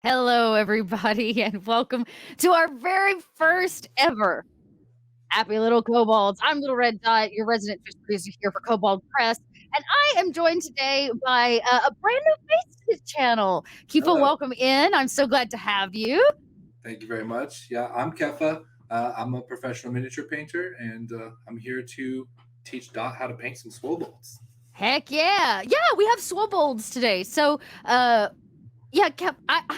Hello, everybody, and welcome to our very first ever Happy Little Kobolds. I'm Little Red Dot, your resident fish producer here for Kobold Press, and I am joined today by a brand new face to the channel. Kefa, Hello. welcome in. I'm so glad to have you. Thank you very much. Yeah, I'm Kefa. I'm a professional miniature painter, and I'm here to teach Dot how to paint some Swolbolds. Heck yeah, we have Swolbolds today. So, yeah, Kep, I'm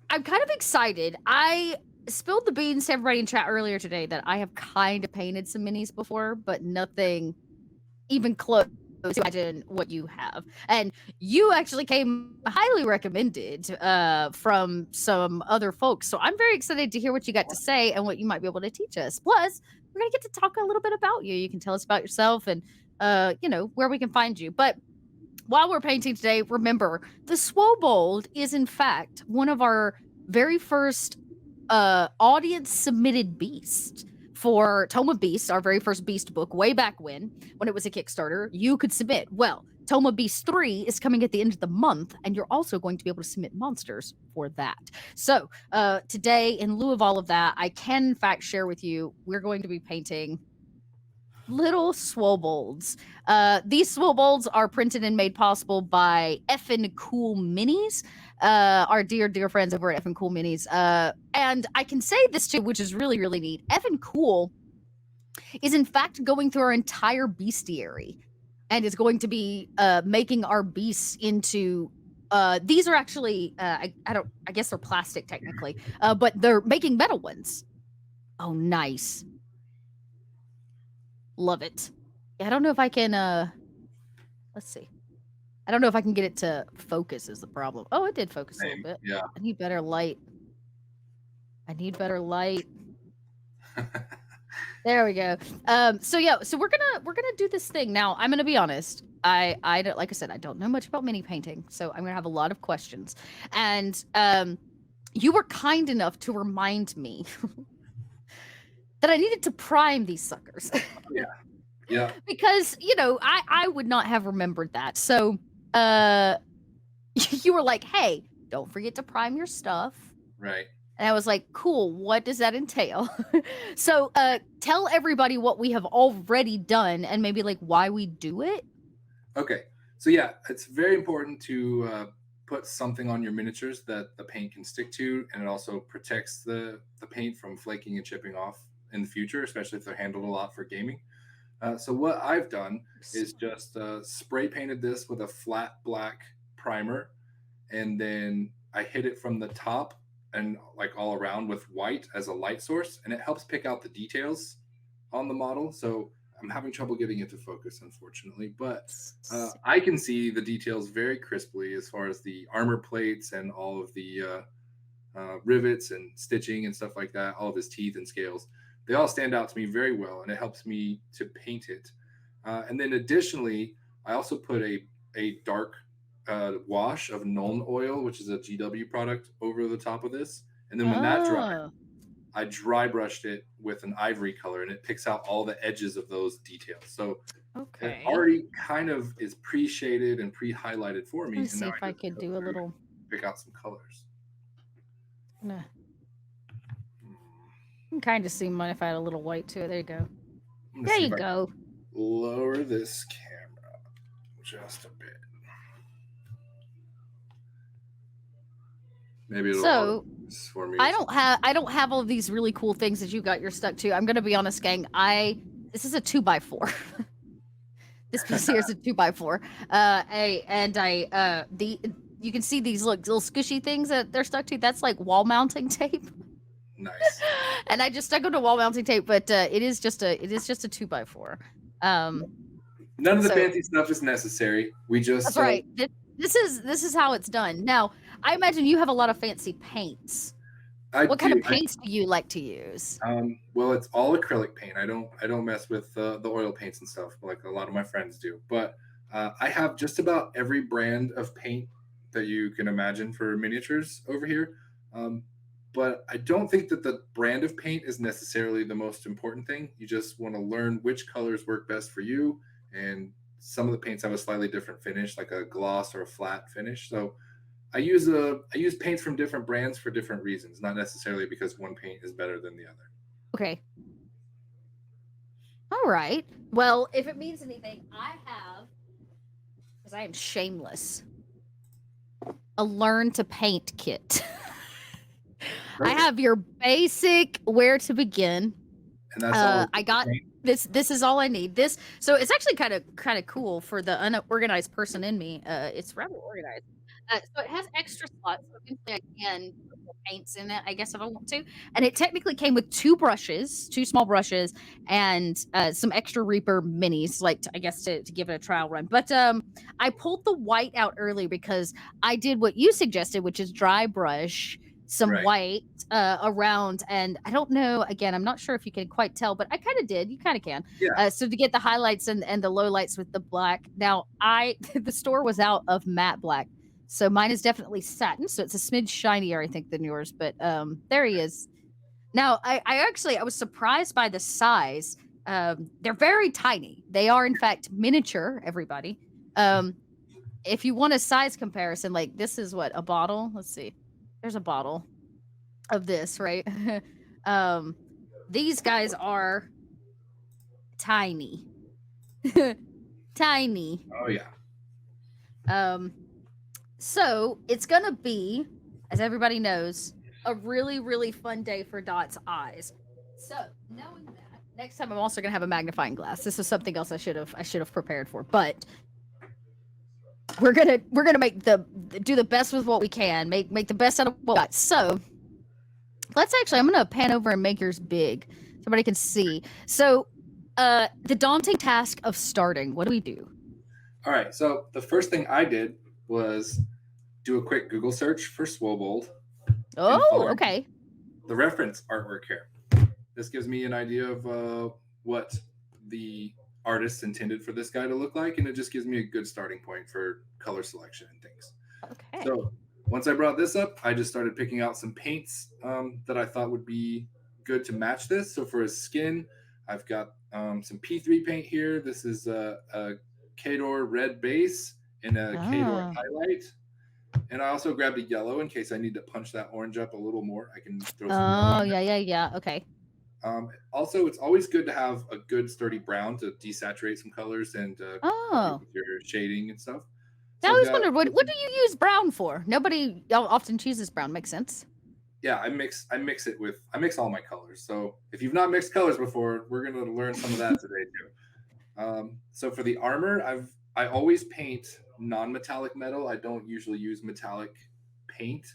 kind of excited. I spilled the beans to everybody in chat earlier today that I have kind of painted some minis before, but nothing even close to imagine what you have. And you actually came highly recommended from some other folks. So I'm very excited to hear what you got to say and what you might be able to teach us. Plus, we're going to get to talk a little bit about you. You can tell us about yourself and, where we can find you. But while we're painting today, remember, the Swolbold is in fact one of our very first audience submitted beast for Tome of Beasts, our very first beast book, way back when it was a Kickstarter. You could submit. Well, Tome of Beast 3 is coming at the end of the month, and you're also going to be able to submit monsters for that. So today, in lieu of all of that, I can in fact share with you, we're going to be painting little Swolbolds. These Swolbolds are printed and made possible by EffinCoolMinis, our dear friends over at EffinCoolMinis. And I can say this too, which is really, really neat. EffinCool is in fact going through our entire bestiary and is going to be making our beasts into these are actually I guess they're plastic technically, but they're making metal ones. Oh, nice. Love it. Yeah, I don't know if I can let's see. I don't know if I can get it to focus is the problem. Oh, it did focus a little bit. Yeah. I need better light. There we go. So we're gonna do this thing. Now, I'm gonna be honest. I don't, like I said, I don't know much about mini painting, so I'm gonna have a lot of questions. And you were kind enough to remind me that I needed to prime these suckers. Yeah. Because, I would not have remembered that. So, you were like, "Hey, don't forget to prime your stuff." Right. And I was like, "Cool, what does that entail?" So, tell everybody what we have already done and maybe, like, why we do it? Okay. So yeah, it's very important to put something on your miniatures that the paint can stick to, and it also protects the paint from flaking and chipping off in the future, especially if they're handled a lot for gaming. So what I've done is just spray painted this with a flat black primer, and then I hit it from the top and like all around with white as a light source, and it helps pick out the details on the model. So I'm having trouble getting it to focus, unfortunately, but I can see the details very crisply as far as the armor plates and all of the rivets and stitching and stuff like that, all of his teeth and scales. They all stand out to me very well, and it helps me to paint it. And then additionally, I also put a dark wash of Nuln oil, which is a GW product, over the top of this. And then when that dried, Oh, I dry brushed it with an ivory color, and it picks out all the edges of those details. So it okay. already kind of is pre-shaded and pre-highlighted for Let me, me and see now if I I just could go do a through and little. pick out some colors. Nah. You can kind of see mine if I had a little white to it. There you go. I'm gonna There see you if I can go. lower this camera just a bit. Maybe it'll So focus for me. I don't have all of these really cool things that you got you're stuck to. I'm gonna be honest, gang. This is a 2x4. This piece here is a 2x4. The you can see these little squishy things that they're stuck to. That's like wall mounting tape. Nice. And I just stuck them to wall mounting tape, but it is just a 2x4. None of the So fancy stuff is necessary. We that's just right. This is how it's done. Now, I imagine you have a lot of fancy paints. I What kind of do. paints do you like to use? Well, it's all acrylic paint. I don't mess with the oil paints and stuff like a lot of my friends do. But I have just about every brand of paint that you can imagine for miniatures over here. Um, but I don't think that the brand of paint is necessarily the most important thing. You just want to learn which colors work best for you, and some of the paints have a slightly different finish, like a gloss or a flat finish. So I use paints from different brands for different reasons, not necessarily because one paint is better than the other. Okay. All right. Well, if it means anything, I have, because I am shameless, a learn to paint kit. I have your basic where to begin. And that's all I got this. This is all I need. This, so it's actually kind of cool for the unorganized person in me. It's rather organized. So it has extra slots, so eventually I can put more paints in it, I guess, if I want to. And it technically came with two small brushes, and some extra Reaper minis, like I guess to give it a trial run. But I pulled the white out early because I did what you suggested, which is dry brush some white around, and I don't know, again, I'm not sure if you can quite tell, but I kind of did. You kind of can. So to get the highlights and the lowlights with the black. Now the store was out of matte black, so mine is definitely satin, so it's a smidge shinier, I think, than yours, but there he is. Now I was surprised by the size. They're very tiny. They are in fact miniature, everybody. If you want a size comparison, like this is what, a bottle, let's see, there's a bottle of this, right? These guys are tiny. Tiny. Oh yeah. So it's gonna be, as everybody knows, a really, really fun day for Dot's eyes. So knowing that, next time I'm also gonna have a magnifying glass. This is something else I should have prepared for, but we're gonna do the best with what we can, make the best out of what we got. So I'm gonna pan over and make yours big so everybody can see. So the daunting task of starting, what do we do? All right, so the first thing I did was do a quick Google search for Swolbold. Oh, okay. The reference artwork here. This gives me an idea of what the artists intended for this guy to look like, and it just gives me a good starting point for color selection and things. Okay. So once I brought this up, I just started picking out some paints that I thought would be good to match this. So for his skin, I've got some P3 paint here. This is a Khador red base and a Khador highlight. And I also grabbed a yellow in case I need to punch that orange up a little more. I can throw some yeah. Okay. Also, it's always good to have a good sturdy brown to desaturate some colors and with your shading and stuff. So I always wondered, what do you use brown for? Nobody often chooses brown. Makes sense. Yeah, I mix all my colors. So if you've not mixed colors before, we're going to learn some of that today too. So for the armor, I always paint non-metallic metal. I don't usually use metallic paint.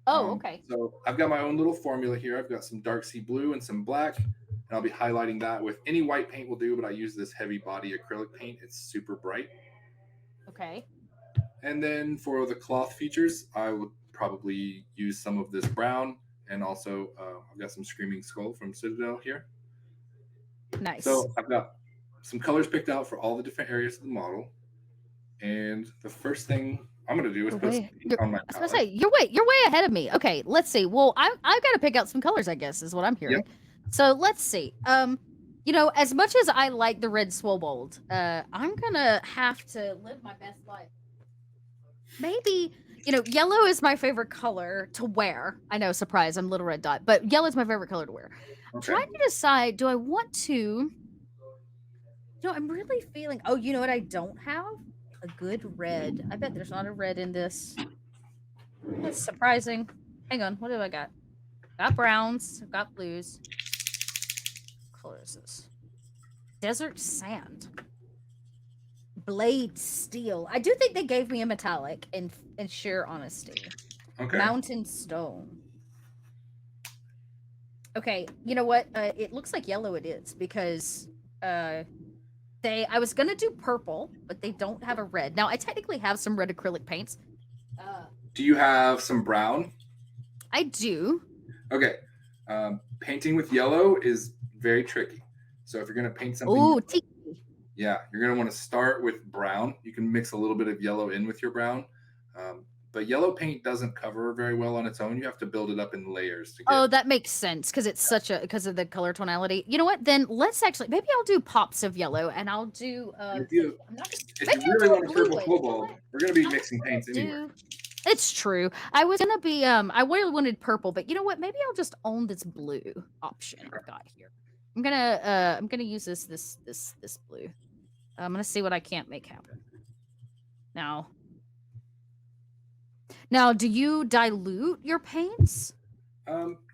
Oh, okay. So I've got my own little formula here. I've got some dark sea blue and some black, and I'll be highlighting that with any white paint will do, but I use this heavy body acrylic paint. It's super bright. Okay. And then for the cloth features, I would probably use some of this brown, and also I've got some Screaming Skull from Citadel here. Nice. So I've got some colors picked out for all the different areas of the model. And the first thing I'm going to do is put some paint on my palette. I was going to say, you're way ahead of me. Okay, let's see. Well, I've got to pick out some colors, I guess, is what I'm hearing. Yep. So let's see. As much as I like the red Swolbold, I'm going to have to live my best life. Maybe, yellow is my favorite color to wear. I know, surprise, I'm Little Red Dot, but yellow is my favorite color to wear. Okay. I'm trying to decide, do I want to... I'm really feeling... Oh, you know what I don't have? A good red. I bet there's not a red in this. That's surprising. Hang on, what have I got? Got browns, I've got blues. What color is this? Desert sand. Blade steel. I do think they gave me a metallic in sheer honesty. Okay. Mountain stone. Okay, you know what? It looks like yellow it is because I was gonna do purple, but they don't have a red. Now I technically have some red acrylic paints. Do you have some brown? I do. Okay. Painting with yellow is very tricky. So if you're gonna paint something, you're gonna want to start with brown. You can mix a little bit of yellow in with your brown. But yellow paint doesn't cover very well on its own. You have to build it up in layers. That makes sense because it's because of the color tonality. You know what? Then let's maybe I'll do pops of yellow, and I'll do. If you really want a purple Kobold, we're going to be mixing paints anyway. It's true. I was gonna be I really wanted purple, but you know what? Maybe I'll just own this blue option I've got here. I'm gonna use this blue. I'm gonna see what I can't make happen. Now, do you dilute your paints?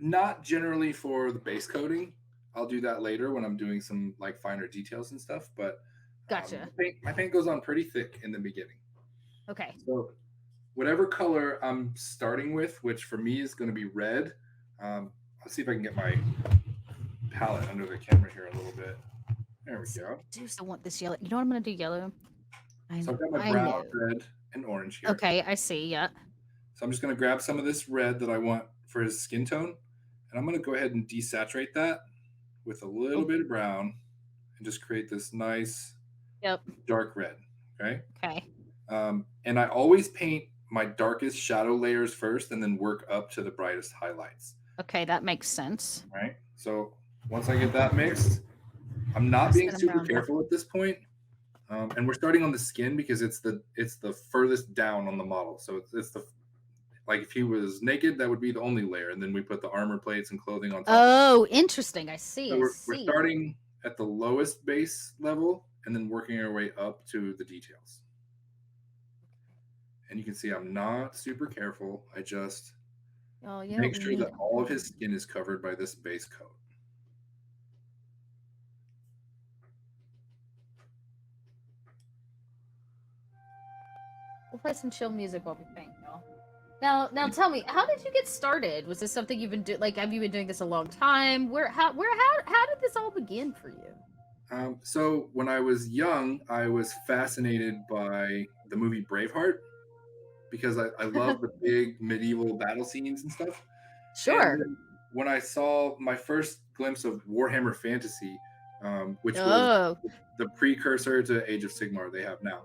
Not generally for the base coating. I'll do that later when I'm doing some like finer details and stuff. But Gotcha. my paint goes on pretty thick in the beginning. Okay. So whatever color I'm starting with, which for me is going to be red. I'll see if I can get my palette under the camera here a little bit. There we go. I do still want this yellow. You know what I'm gonna do? Yellow. So I've got my brown, red, and orange here. Okay, I see. Yeah. So I'm just going to grab some of this red that I want for his skin tone, and I'm going to go ahead and desaturate that with a little bit of brown and just create this nice dark red. Okay. Okay. And I always paint my darkest shadow layers first and then work up to the brightest highlights. Okay, that makes sense. Right. So once I get that mixed, I'm not being super careful at this point. And we're starting on the skin because it's the furthest down on the model. So it's the like if he was naked, that would be the only layer, and then we put the armor plates and clothing on top. Oh, interesting. I see. So we're starting at the lowest base level and then working our way up to the details. And you can see I'm not super careful. I just make sure that all of his skin is covered by this base coat. We'll play some chill music while we paint, y'all. Now tell me, how did you get started? Was this something you've been doing? Like, have you been doing this a long time? How did this all begin for you? So when I was young, I was fascinated by the movie Braveheart because I love the big medieval battle scenes and stuff. Sure. And when I saw my first glimpse of Warhammer Fantasy, which was the precursor to Age of Sigmar they have now,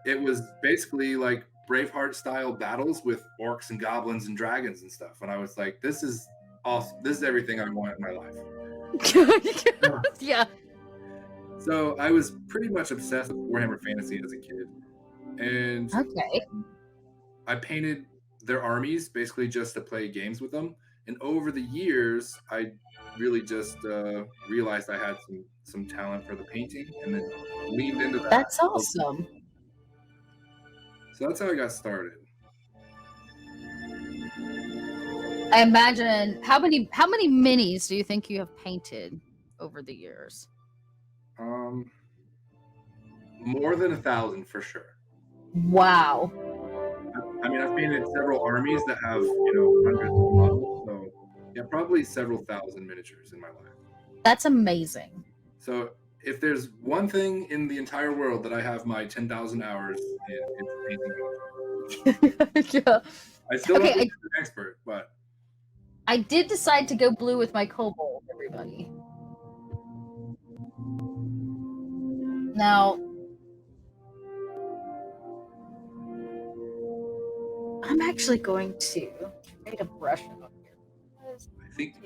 it was basically like Braveheart style battles with orcs and goblins and dragons and stuff. And I was like, this is awesome. This is everything I want in my life. Yeah. So I was pretty much obsessed with Warhammer Fantasy as a kid. And I painted their armies basically just to play games with them. And over the years, I really just realized I had some talent for the painting and then leaned into that. That's awesome. So that's how I got started. I imagine how many minis do you think you have painted over the years? More than 1,000 for sure. Wow. I mean, I've painted several armies that have hundreds of models, so yeah, probably several thousand miniatures in my life. That's amazing. So if there's one thing in the entire world that I have my 10,000 hours in, it's painting. Yeah. I still don't think I'm an expert, but I did decide to go blue with my Kobold, everybody. Now, I'm actually going to create a brush up here. I think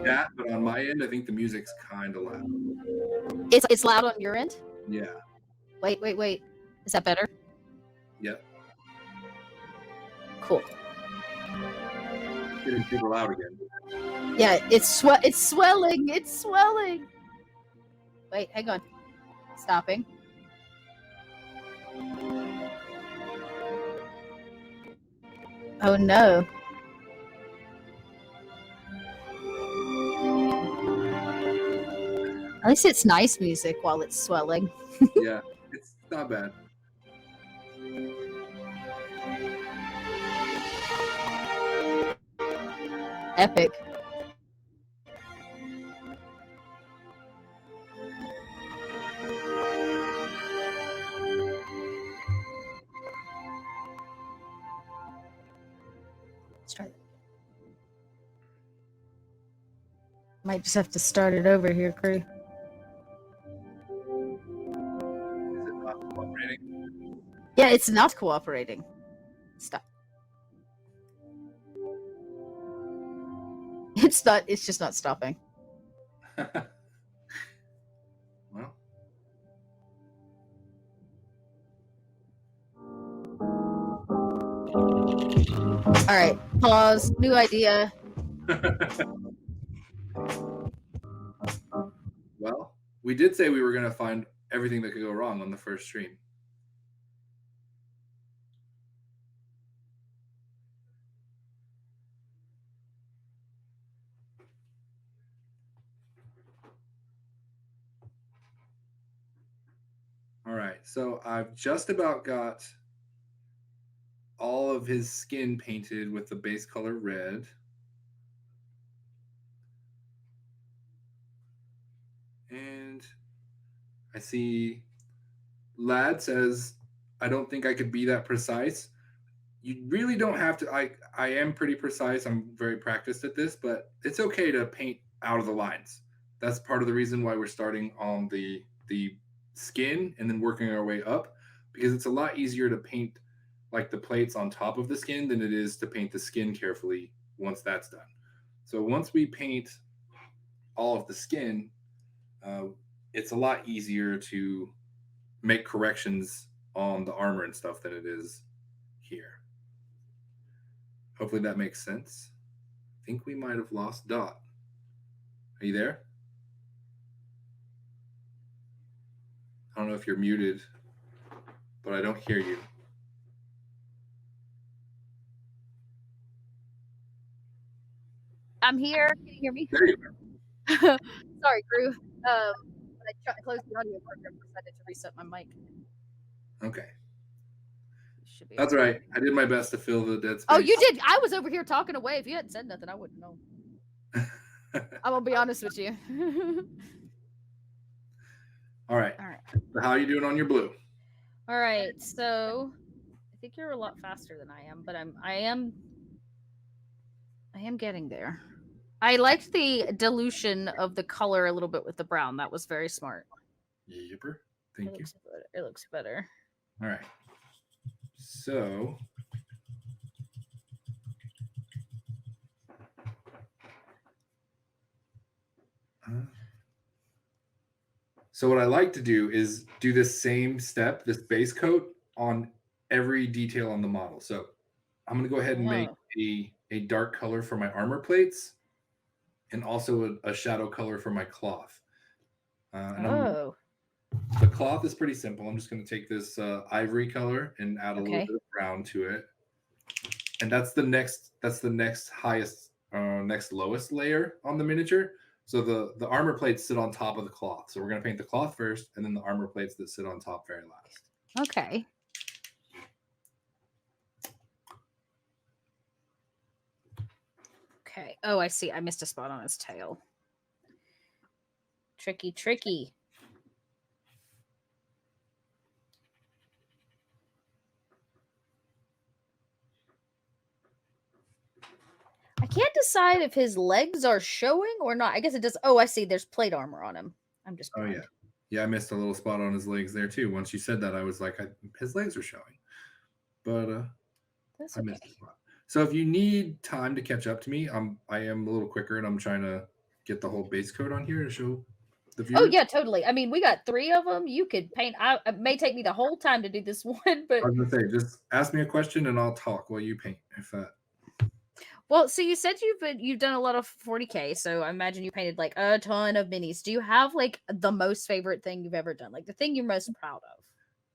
that, but on my end, I think the music's kind of loud. It's loud on your end? Yeah. Wait. Is that better? Yep. Cool. It's getting super loud again. Yeah, it's swelling. It's swelling. Wait, hang on. Stopping. Oh no. At least it's nice music while it's swelling. Yeah, it's not bad. Epic. Let's try that. Might just have to start it over here, crew. Is it not cooperating? Yeah, it's not cooperating. Stop. It's not. It's just not stopping. Well, All right, pause. New idea. Well, we did say we were going to find everything that could go wrong on the first stream. All right, so I've just about got all of his skin painted with the base color red. And I see Lad says, I don't think I could be that precise. You really don't have to. I am pretty precise. I'm very practiced at this, but it's okay to paint out of the lines. That's part of the reason why we're starting on the skin and then working our way up, because it's a lot easier to paint like the plates on top of the skin than it is to paint the skin carefully once that's done. So once we paint all of the skin, it's a lot easier to make corrections on the armor and stuff than it is here. Hopefully that makes sense. I think we might have lost Dot. Are you there? I don't know if you're muted, but I don't hear you. I'm here. Can you hear me? There you are. Sorry, crew. When I closed the audio program, I decided to reset my mic. Okay. Should be That's okay. right. I did my best to fill the dead space. Oh, you did. I was over here talking away. If you hadn't said nothing, I wouldn't know. I'm gonna be honest with you. All right. All right. So how are you doing on your blue? All right. So I think you're a lot faster than I am, but I am getting there. I liked the dilution of the color a little bit with the brown. That was very smart. Yipper. Thank you. It looks better. All right. So what I like to do is do this same step, this base coat, on every detail on the model. So I'm going to go ahead and make a dark color for my armor plates and also a shadow color for my cloth. The cloth is pretty simple. I'm just going to take this ivory color and add a little bit of brown to it. And that's the next highest, next lowest layer on the miniature. So the armor plates sit on top of the cloth. So we're going to paint the cloth first, and then the armor plates that sit on top very last. Okay. Okay. Oh, I see. I missed a spot on his tail. Tricky. I can't decide if his legs are showing or not. I guess it does. Oh, I see. There's plate armor on him. I'm just blind. Oh, yeah. Yeah, I missed a little spot on his legs there, too. Once you said that, I was like, his legs are showing. But that's I missed a spot. So if you need time to catch up to me, I am a little quicker, and I'm trying to get the whole base coat on here to show the viewers. Oh, yeah, totally. I mean, we got 3 of them. You could paint. It may take me the whole time to do this one, but... I was going to say, just ask me a question, and I'll talk while you paint, if that... Well, so you said you've done a lot of 40K, so I imagine you painted like a ton of minis. Do you have like the most favorite thing you've ever done? Like the thing you're most proud of?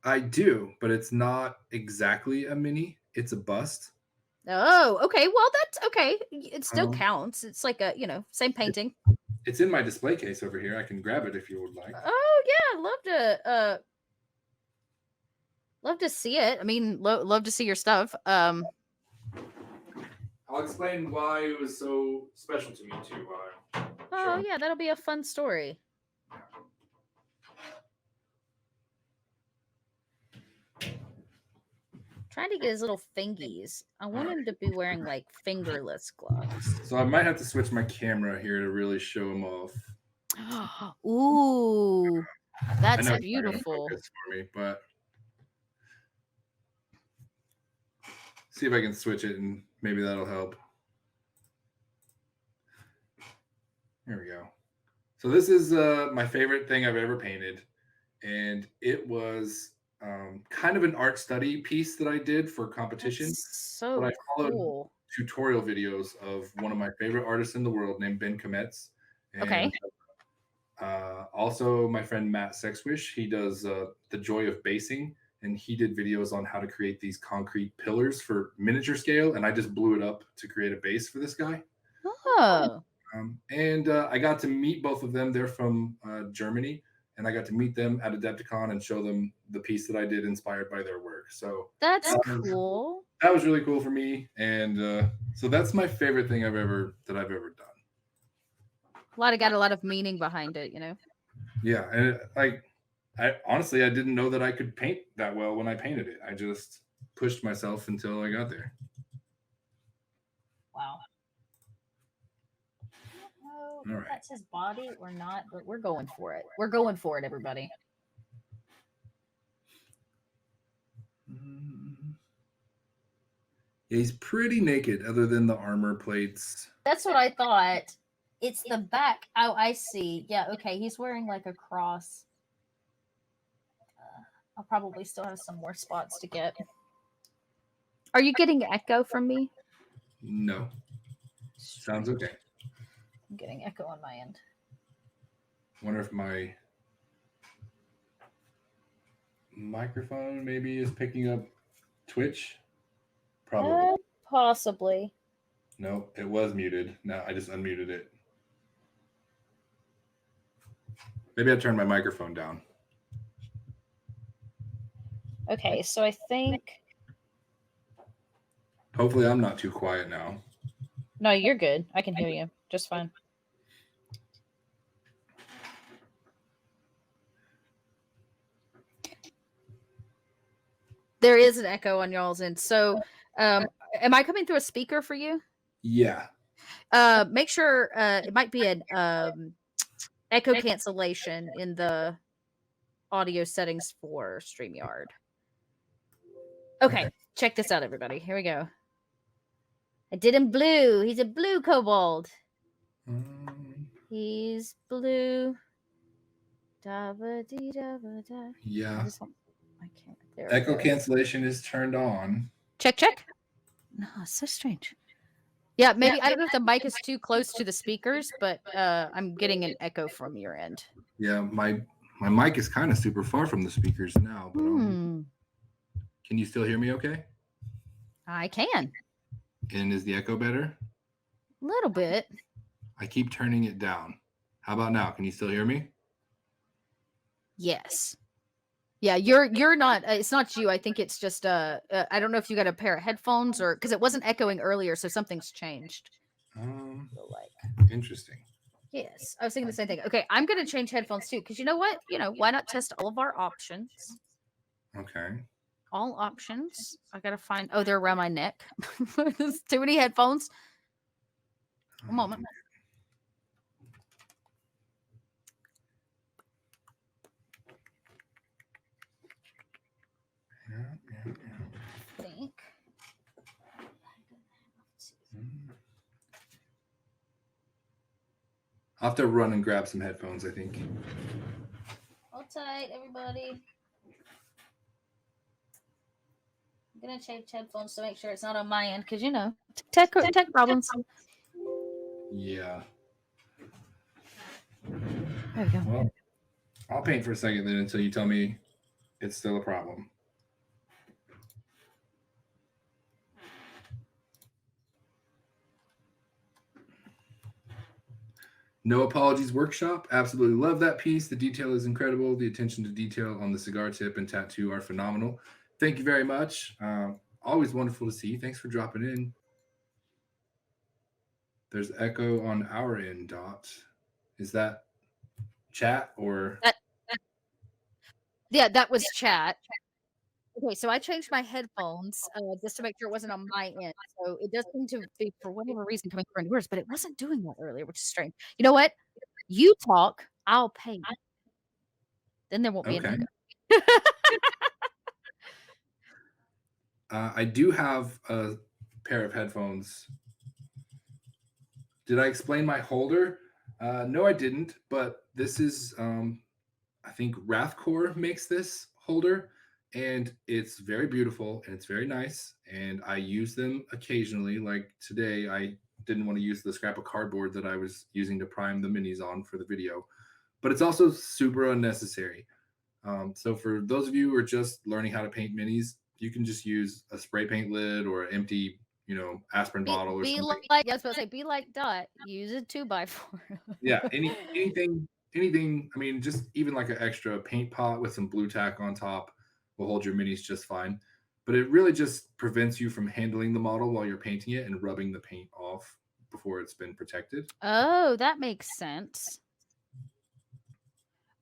I do, but it's not exactly a mini. It's a bust. Oh, okay. Well, that's okay. It still counts. It's like a, same painting. It's in my display case over here. I can grab it if you would like. Oh, yeah. Love to see it. I mean, love to see your stuff. I'll explain why it was so special to me too. Oh yeah, that'll be a fun story. Trying to get his little fingies. I want him to be wearing like fingerless gloves. So I might have to switch my camera here to really show him off. Ooh, that's beautiful. For me, but see if I can switch it and maybe that'll help. There we go. So this is my favorite thing I've ever painted, and it was kind of an art study piece that I did for competition, That's but I so followed cool. tutorial videos of one of my favorite artists in the world named Ben Kometz. Okay. And also my friend Matt Sexwish, he does The Joy of Basing, and he did videos on how to create these concrete pillars for miniature scale, and I just blew it up to create a base for this guy. Oh, And I got to meet both of them. They're from Germany, and I got to meet them at Adepticon and show them the piece that I did inspired by their work. So that's um, cool. that was really cool for me, and so that's my favorite thing I've ever done. Got a lot of meaning behind it, you know. Yeah, and I honestly I didn't know that I could paint that well when I painted it. I just pushed myself until I got there. Wow. I don't know All if right. that's his body or not, but we're going for it. We're going for it, everybody. Yeah, he's pretty naked, other than the armor plates. That's what I thought. It's the back. Oh, I see. Yeah, okay. He's wearing like a cross. I'll probably still have some more spots to get. Are you getting echo from me? No, sounds okay. I'm getting echo on my end. Wonder if my microphone maybe is picking up Twitch. Probably. Possibly. No, it was muted. No, I just unmuted it. Maybe I turned my microphone down. Okay, so I think. Hopefully, I'm not too quiet now. No, you're good. I can hear you just fine. There is an echo on y'all's end. So, am I coming through a speaker for you? Yeah. Make sure it might be an echo cancellation in the audio settings for StreamYard. Okay, check this out, everybody. Here we go. I did him blue. He's a blue kobold. He's blue. Yeah. I can't. There Echo cancellation is turned on. Check. No, it's so strange. Yeah, maybe I don't know if the mic is too close to the speakers, but I'm getting an echo from your end. Yeah, my mic is kind of super far from the speakers now, but can you still hear me okay? I can. And is the echo better? A little bit. I keep turning it down. How about now? Can you still hear me? Yes. Yeah, you're not. It's not you. I think it's just. I don't know if you got a pair of headphones or because it wasn't echoing earlier, so something's changed. Interesting. Yes, I was thinking the same thing. Okay, I'm gonna change headphones too because you know what? Why not test all of our options? Okay. All options. I gotta find. Oh, they're around my neck. There's too many headphones. A moment. I think. I'll have to run and grab some headphones, I think. Hold tight, everybody. I'm gonna change headphones to make sure it's not on my end, because tech problems. Yeah. There we go. Well, I'll paint for a second then until you tell me it's still a problem. No Apologies Workshop. Absolutely love that piece. The detail is incredible. The attention to detail on the cigar tip and tattoo are phenomenal. Thank you very much. Always wonderful to see you. Thanks for dropping in. There's echo on our end, Dot. Is that chat or? Yeah, that was chat. Okay, so I changed my headphones just to make sure it wasn't on my end. So it does seem to be, for whatever reason, coming through yours, but it wasn't doing that earlier, which is strange. You know what? You talk, I'll paint. Then there won't be an echo. I do have a pair of headphones. Did I explain my holder? No, I didn't. But this is, I think Wrathcore makes this holder. and it's very beautiful and it's very nice. And I use them occasionally. Like today, I didn't want to use the scrap of cardboard that I was using to prime the minis on for the video, but it's also super unnecessary. So for those of you who are just learning how to paint minis, you can just use a spray paint lid or an empty, aspirin bottle or Be something. like, I was supposed to say, be like Dot. Use a 2x4. Yeah, anything. I mean, just even like an extra paint pot with some blue tack on top will hold your minis just fine. But it really just prevents you from handling the model while you're painting it and rubbing the paint off before it's been protected. Oh, that makes sense.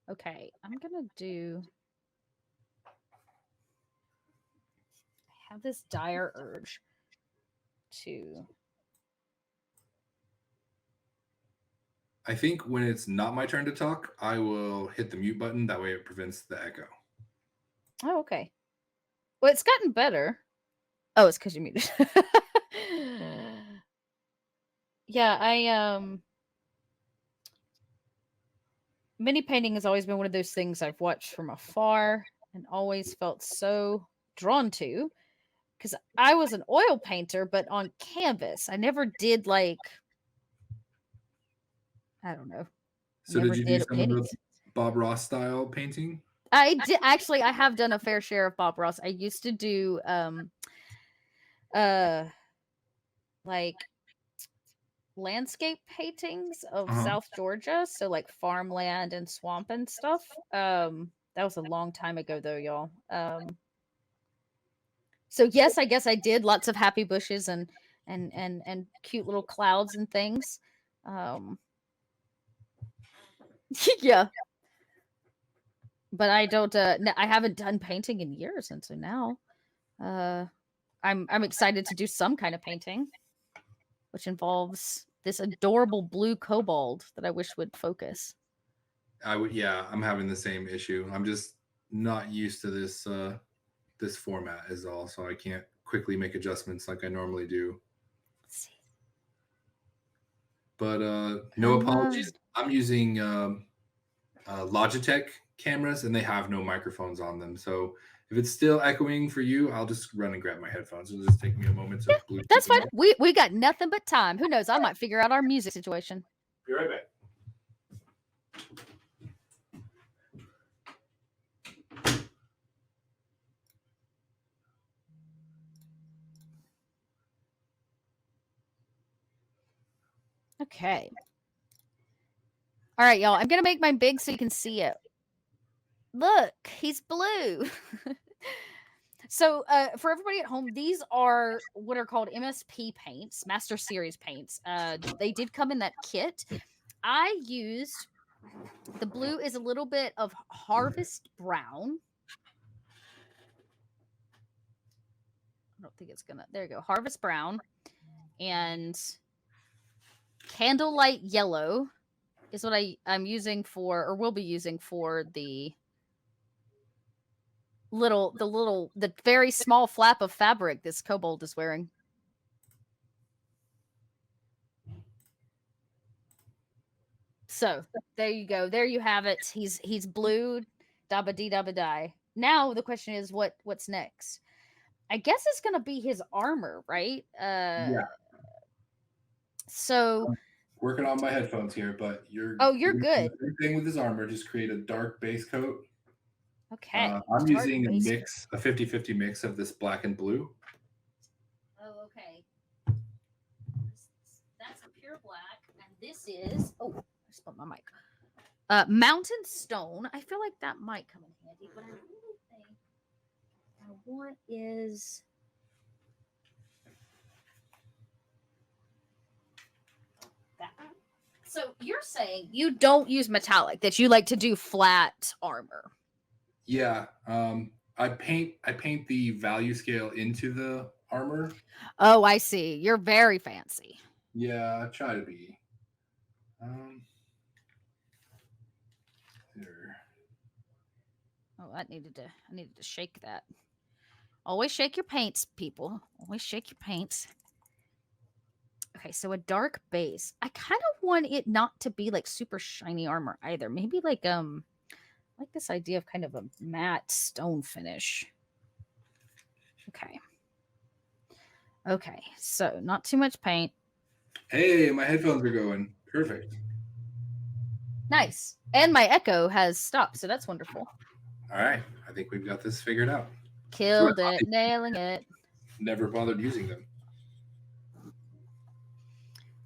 Okay, I'm gonna do. I have this dire urge to. I think when it's not my turn to talk, I will hit the mute button. That way it prevents the echo. Oh, okay. Well, it's gotten better. Oh, it's because you muted. Yeah, mini painting has always been one of those things I've watched from afar and always felt so drawn to because I was an oil painter, but on canvas. I never did I don't know. So did Never you do did some of the minis. Bob Ross style painting? I did actually. I have done a fair share of Bob Ross. I used to do uh like landscape paintings of Uh-huh. South Georgia, so like farmland and swamp and stuff. That was a long time ago though, y'all. So yes, I guess I did lots of happy bushes and cute little clouds and things. Um yeah, but I don't I haven't done painting in years, and so now uh I'm excited to do some kind of painting which involves this adorable blue kobold that I wish would focus. Yeah, I'm having the same issue. I'm just not used to this format is all, so I can't quickly make adjustments like I normally do. Let's see. But no Come on. apologies. I'm using Logitech cameras, and they have no microphones on them. So if it's still echoing for you, I'll just run and grab my headphones. It'll just take me a moment to Bluetooth That's them fine. on. We got nothing but time. Who knows? I might figure out our music situation. Be right back. Okay. All right, y'all. I'm gonna make mine big so you can see it. Look, he's blue. So, for everybody at home, these are what are called MSP paints, Master Series paints. They did come in that kit. I used the blue is a little bit of harvest brown. I don't think it's gonna. There you go, harvest brown and candlelight yellow is what I'm using for, or will be using for the the very small flap of fabric this kobold is wearing. So there you go. There you have it. He's blue, dabba dee dabba die. Now the question is what's next? I guess it's gonna be his armor, right? Yeah, So working on my headphones here, but you're oh, you're doing the good. same thing with his armor. Just create a dark base coat. Okay. I'm Dark using base. a 50-50 mix of this black and blue. Oh, okay. That's a pure black, and this is I spilled my mic. Mountain stone. I feel like that might come in handy, but I really think I want is that. So you're saying you don't use metallic, that you like to do flat armor. Yeah, I paint the value scale into the armor. Oh, I see. You're very fancy. Yeah, I try to be. There. Oh, I needed to shake that. Always shake your paints, people. Always shake your paints. Okay, so a dark base. I kind of want it not to be like super shiny armor either. Maybe like this idea of kind of a matte stone finish. Okay. Okay. So not too much paint. Hey, my headphones are going. Perfect. Nice. And my echo has stopped, so that's wonderful. All right. I think we've got this figured out. Killed it. Nailing it. Never bothered using them.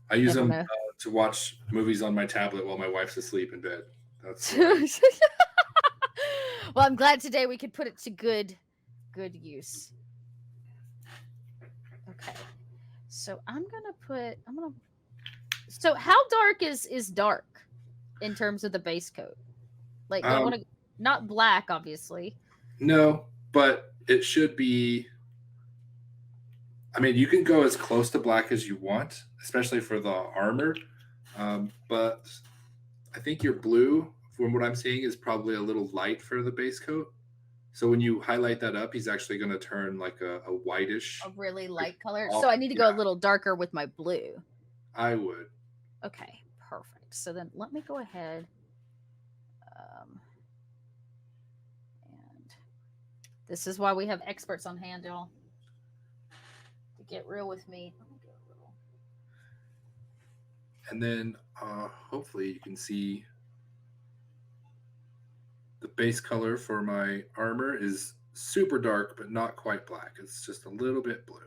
I use Never them know. to watch movies on my tablet while my wife's asleep in bed. That's Well, I'm glad today we could put it to good use. Okay. So I'm gonna so how dark is dark in terms of the base coat? Like, do I want to not black, obviously. No, but it should be. I mean, you can go as close to black as you want, especially for the armor. But I think your blue, from what I'm seeing, is probably a little light for the base coat. So when you highlight that up, he's actually going to turn like a whitish. A really light color. So I need to go a little darker with my blue. I would. Okay, perfect. So then let me go ahead. And this is why we have experts on hand, y'all. To get real with me. And then hopefully you can see the base color for my armor is super dark, but not quite black. It's just a little bit blue.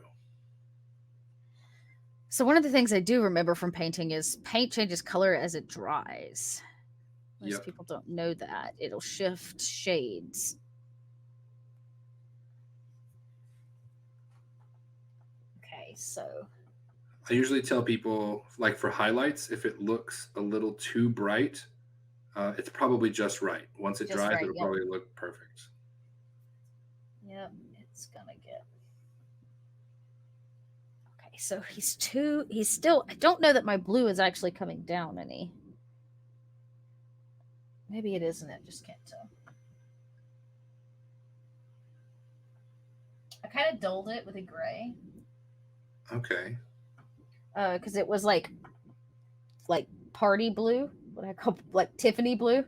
So one of the things I do remember from painting is paint changes color as it dries. Most people don't know that. It'll shift shades. Okay, so I usually tell people, like for highlights, if it looks a little too bright, it's probably just right. Once it dries, it'll probably look perfect. Yep, it's gonna get. Okay, so he's still, I don't know that my blue is actually coming down any. Maybe it isn't, it just can't tell. I kind of dulled it with a gray. Okay. Because it was like party blue, what I call like Tiffany blue.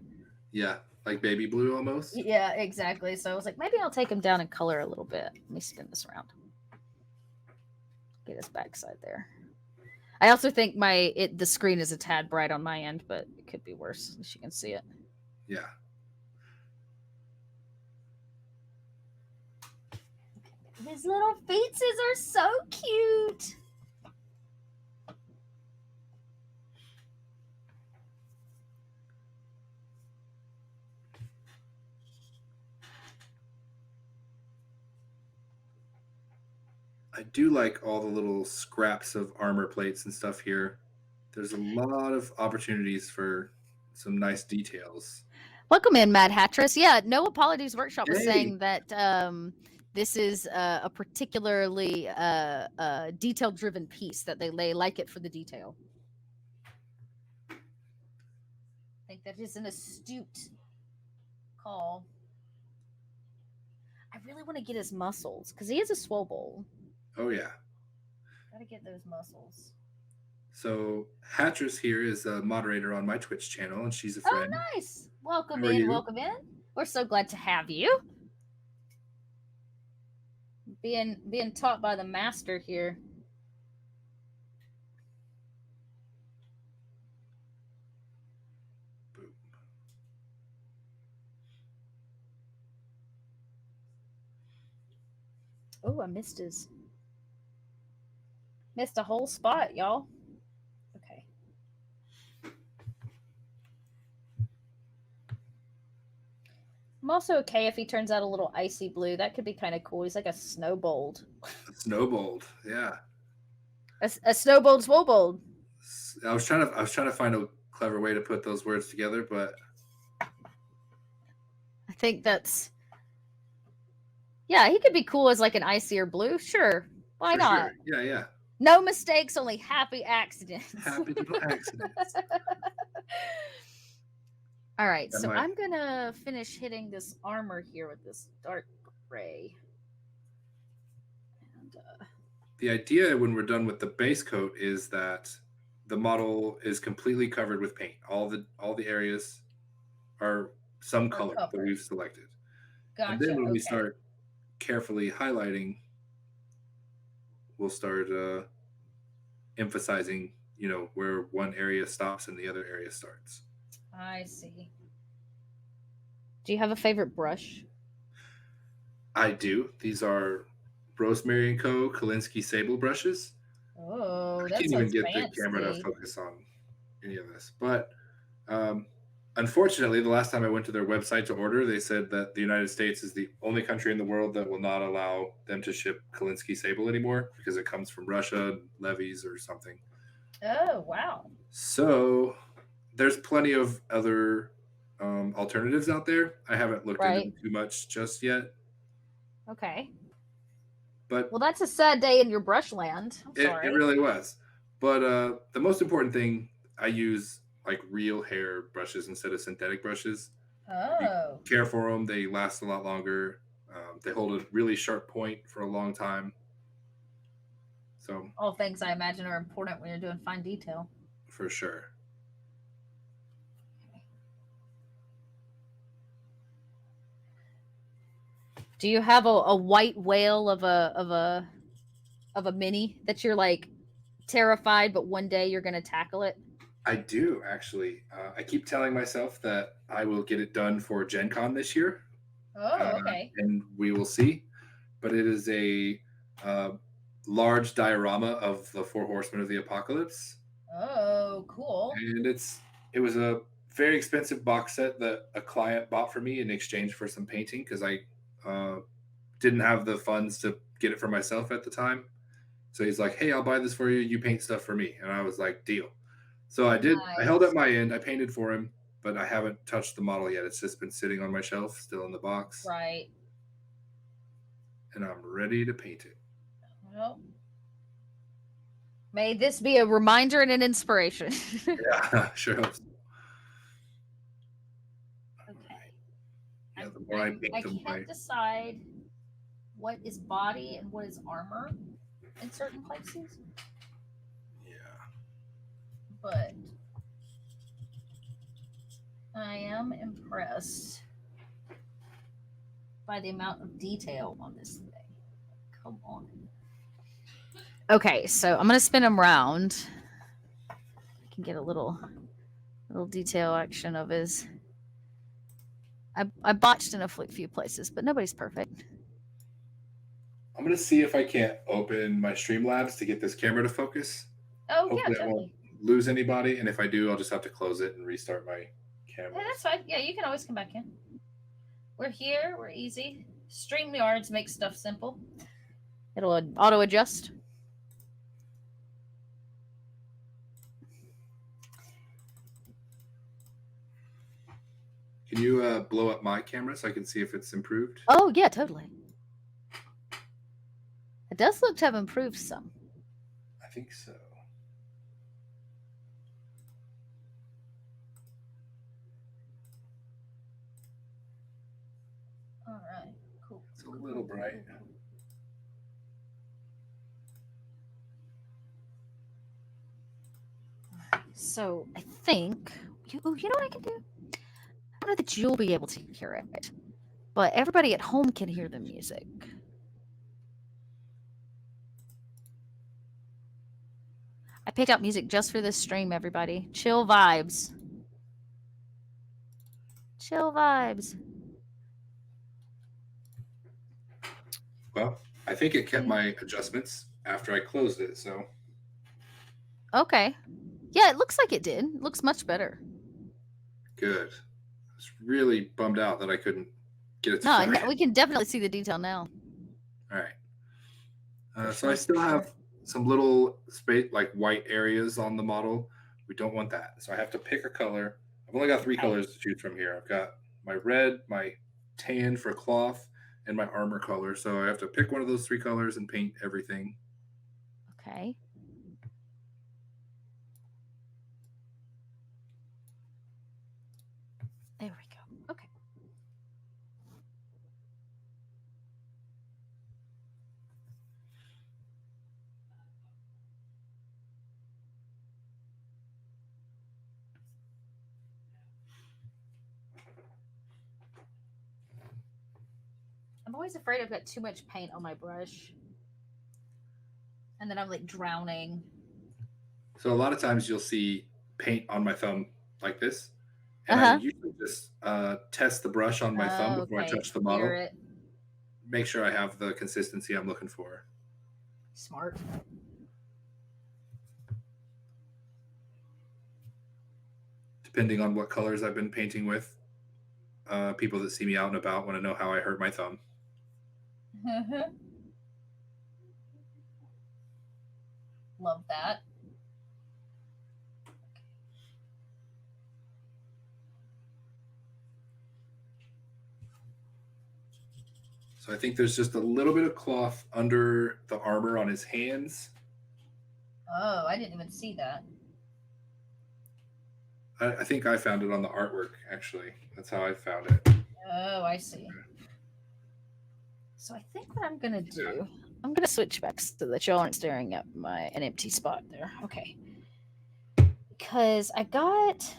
Yeah, like baby blue almost. Yeah, exactly. So I was like, maybe I'll take him down in color a little bit. Let me spin this around. Get his backside there. I also think the screen is a tad bright on my end, but it could be worse, as you can see it. Yeah. His little faces are so cute. I do like all the little scraps of armor plates and stuff here. There's a lot of opportunities for some nice details. Welcome in, Mad Hattress. Yeah, No Apologies Workshop was saying that this is a particularly detail-driven piece, that they like it for the detail. I think that is an astute call. I really want to get his muscles, because he is a Swolbold. Oh, yeah. Gotta get those muscles. So Hattress here is a moderator on my Twitch channel, and she's a friend. Oh, nice. Welcome in. Welcome in. We're so glad to have you. Being taught by the master here. Boom. Oh, I missed a whole spot, y'all. Okay. I'm also okay if he turns out a little icy blue. That could be kind of cool. He's like a Snowbold. A Snowbold, yeah. A Snowbold Swolbold. I was trying to find a clever way to put those words together, but I think that's. Yeah, he could be cool as like an icier blue. Sure. Why not? Sure. Yeah. No mistakes, only happy accidents. Happy little accidents. All right, so I'm going to finish hitting this armor here with this dark gray. And, the idea when we're done with the base coat is that the model is completely covered with paint. All the areas are some color that we've selected. Gotcha. And then when we start carefully highlighting, we'll start emphasizing, where one area stops and the other area starts. I see. Do you have a favorite brush? I do. These are Rosemary and Co. Kolinsky Sable brushes. Oh, I that can't even sounds get the camera to fancy. focus on any of this. But um, unfortunately, the last time I went to their website to order, they said that the United States is the only country in the world that will not allow them to ship Kolinsky Sable anymore because it comes from Russia, levies, or something. Oh, wow. So there's plenty of other alternatives out there. I haven't looked into Right. them too much just yet, Okay. but Well, that's a sad day in your brush land. I'm it sorry. really was. But the most important thing, I use like real hair brushes instead of synthetic brushes. If you Oh. care for them, they last a lot longer. They hold a really sharp point for a long time. So All things I imagine are important when you're doing fine detail. for sure. Do you have a white whale of a mini that you're like terrified, but one day you're gonna tackle it? I do actually. I keep telling myself that I will get it done for Gen Con this year, uh, Oh, okay. and we will see. But it is a uh, large diorama of the four horsemen of the apocalypse, Oh, cool. and it was a very expensive box set that a client bought for me in exchange for some painting because I uh, didn't have the funds to get it for myself at the time. So he's like, "Hey, I'll buy this for you. You paint stuff for me," and I was like, "Deal." So I did. I held up Nice. my end. I painted for him, but I haven't touched the model yet. It's just been sitting on my shelf, still in the box, Right. and I'm ready to paint it. Well, may this be a reminder and an inspiration. Yeah, sure hope so. All right. Okay. Yeah, the more I I paint, the more I. can't decide what is body and what is armor in certain places, Yeah. but I am impressed by the amount of detail on this thing. Come on. Okay, so I'm gonna spin them round. I can get a little detail action of his. I botched in a few places, but nobody's perfect. I'm gonna see if I can't open my Streamlabs to get this camera to focus. Oh yeah, Hopefully, I won't totally. lose anybody, and if I do, I'll just have to close it and restart my Yeah, that's cameras. fine. Yeah, you can always come back in. We're here. We're easy. StreamYards makes stuff simple. It'll auto adjust. Can you blow up my camera so I can see if it's improved? Oh yeah, totally. It does look to have improved some. I think so. All right, cool. It's a little bright. So I think you know what I can do. I don't know that you'll be able to hear it, but everybody at home can hear the music. I picked out music just for this stream, everybody. Chill vibes. Chill vibes. Well, I think it kept my adjustments after I closed it, so Okay. Yeah, it looks like it did. It looks much better. good. I was really bummed out that I couldn't get it to No, focus. we can definitely see the detail now. All right. For So I sure, still for have sure. some little space, like white areas on the model. We don't want that. So I have to pick a color. I've only got three Okay. colors to choose from here. I've got my red, my tan for cloth, and my armor color. So I have to pick one of those three colors and paint everything. Okay. There we go. Okay. I'm always afraid I've got too much paint on my brush. And then I'm like drowning. So a lot of times you'll see paint on my thumb like this, and I Uh-huh. usually just test the brush on my thumb Oh, before I okay. touch the Clear model. it. Make sure I have the consistency I'm looking for. Smart. Depending on what colors I've been painting with, people that see me out and about want to know how I hurt my thumb. Love that. So I think there's just a little bit of cloth under the armor on his hands. Oh, I didn't even see that. I think I found it on the artwork, actually. That's how I found it. Oh, I see. So I think what I'm gonna do, I'm gonna switch back so that y'all aren't staring at an empty spot there. Okay. Because I got.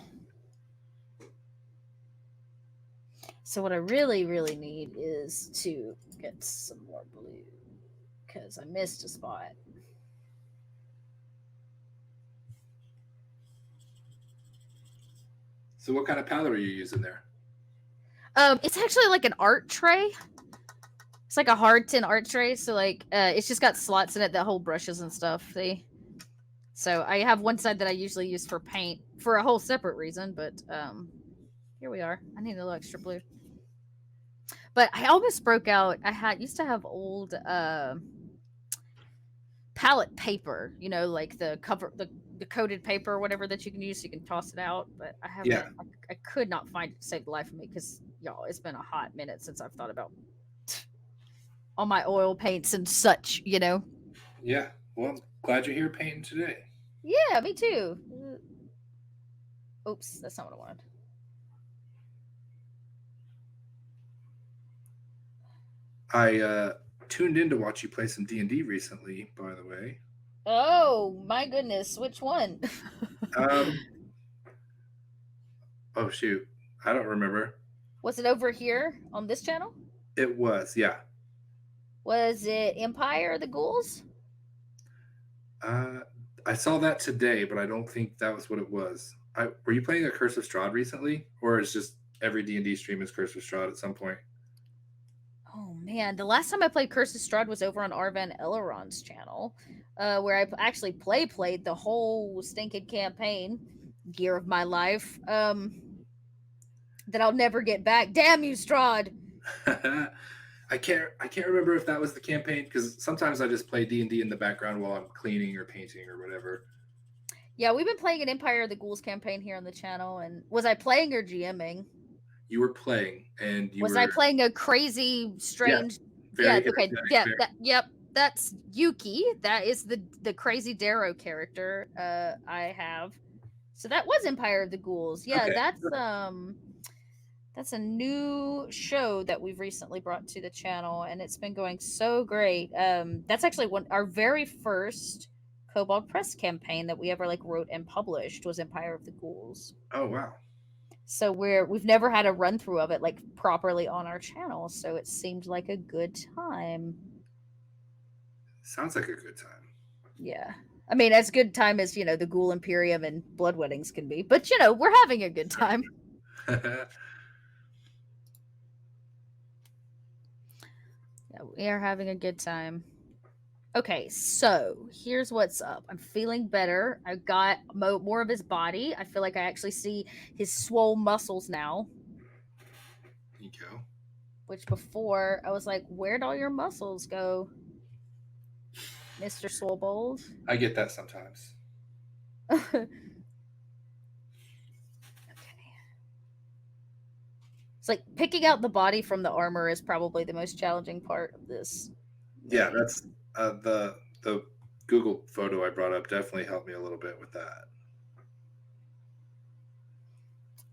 So what I really, really need is to get some more blue because I missed a spot. So what kind of palette are you using there? It's actually like an art tray. It's like a hard tin art tray, so like it's just got slots in it that hold brushes and stuff. See, so I have one side that I usually use for paint for a whole separate reason, but here we are. I need a little extra blue. But I almost broke out. Used to have old palette paper, you know, like the cover, the coated paper or whatever that you can use so you can toss it out. But I haven't. Yeah. I could not find it to save the life of me because y'all, it's been a hot minute since I've thought about all my oil paints and such, you know. Yeah. Well, I'm glad you're here painting today. Yeah, me too. Oops, that's not what I wanted. I tuned in to watch you play some D&D recently, by the way. Oh my goodness, which one? Um. Oh shoot, I don't remember. Was it over here on this channel? It was, yeah. Was it Empire of the Ghouls? Uh, I saw that today, but I don't think that was what it was. Were you playing a Curse of Strahd recently, or is just every D&D stream is Curse of Strahd at some point? Oh man, the last time I played Curse of Strahd was over on Arvan Elrond's channel, where I actually played the whole stinking campaign, year of my life, that I'll never get back. Damn you, Strahd! I can't remember if that was the campaign because sometimes I just play D&D in the background while I'm cleaning or painting or whatever. Yeah, we've been playing an Empire of the Ghouls campaign here on the channel, and was I playing or GMing? You were playing, and you Was were I playing a crazy, strange? Yeah, very okay, energetic. yeah, yep. That's Yuki. That is the crazy Darrow character I have. So that was Empire of the Ghouls. Yeah, Okay. that's a new show that we've recently brought to the channel, and it's been going so great. That's actually our very first Kobold press campaign that we ever like wrote and published was Empire of the Ghouls. Oh wow. So we've never had a run through of it like properly on our channel, so it seemed like a good time. Sounds like a good time. Yeah. I mean, as good time as, the Ghoul Imperium and Blood Weddings can be, but we're having a good time. Yeah, we are having a good time. Okay, so here's what's up. I'm feeling better. I got more of his body. I feel like I actually see his swole muscles now. There you go. Which before I was like, where'd all your muscles go, Mr. Swolbold? I get that sometimes. Okay. It's like picking out the body from the armor is probably the most challenging part of this. Yeah, that's the Google photo I brought up definitely helped me a little bit with that.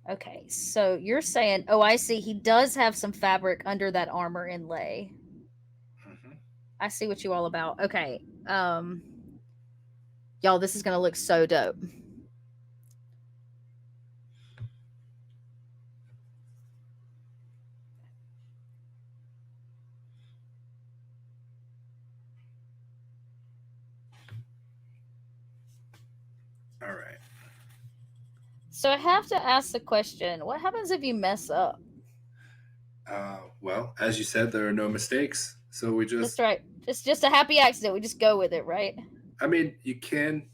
Okay, so you're saying, oh, I see. He does have some fabric under that armor inlay. Mm-hmm. I see what you all about. Okay, y'all, this is gonna look so dope. All right. So I have to ask the question: what happens if you mess up? Well, as you said, there are no mistakes. So we That's just, right. Just a happy accident. We just go with it, right? I mean, you can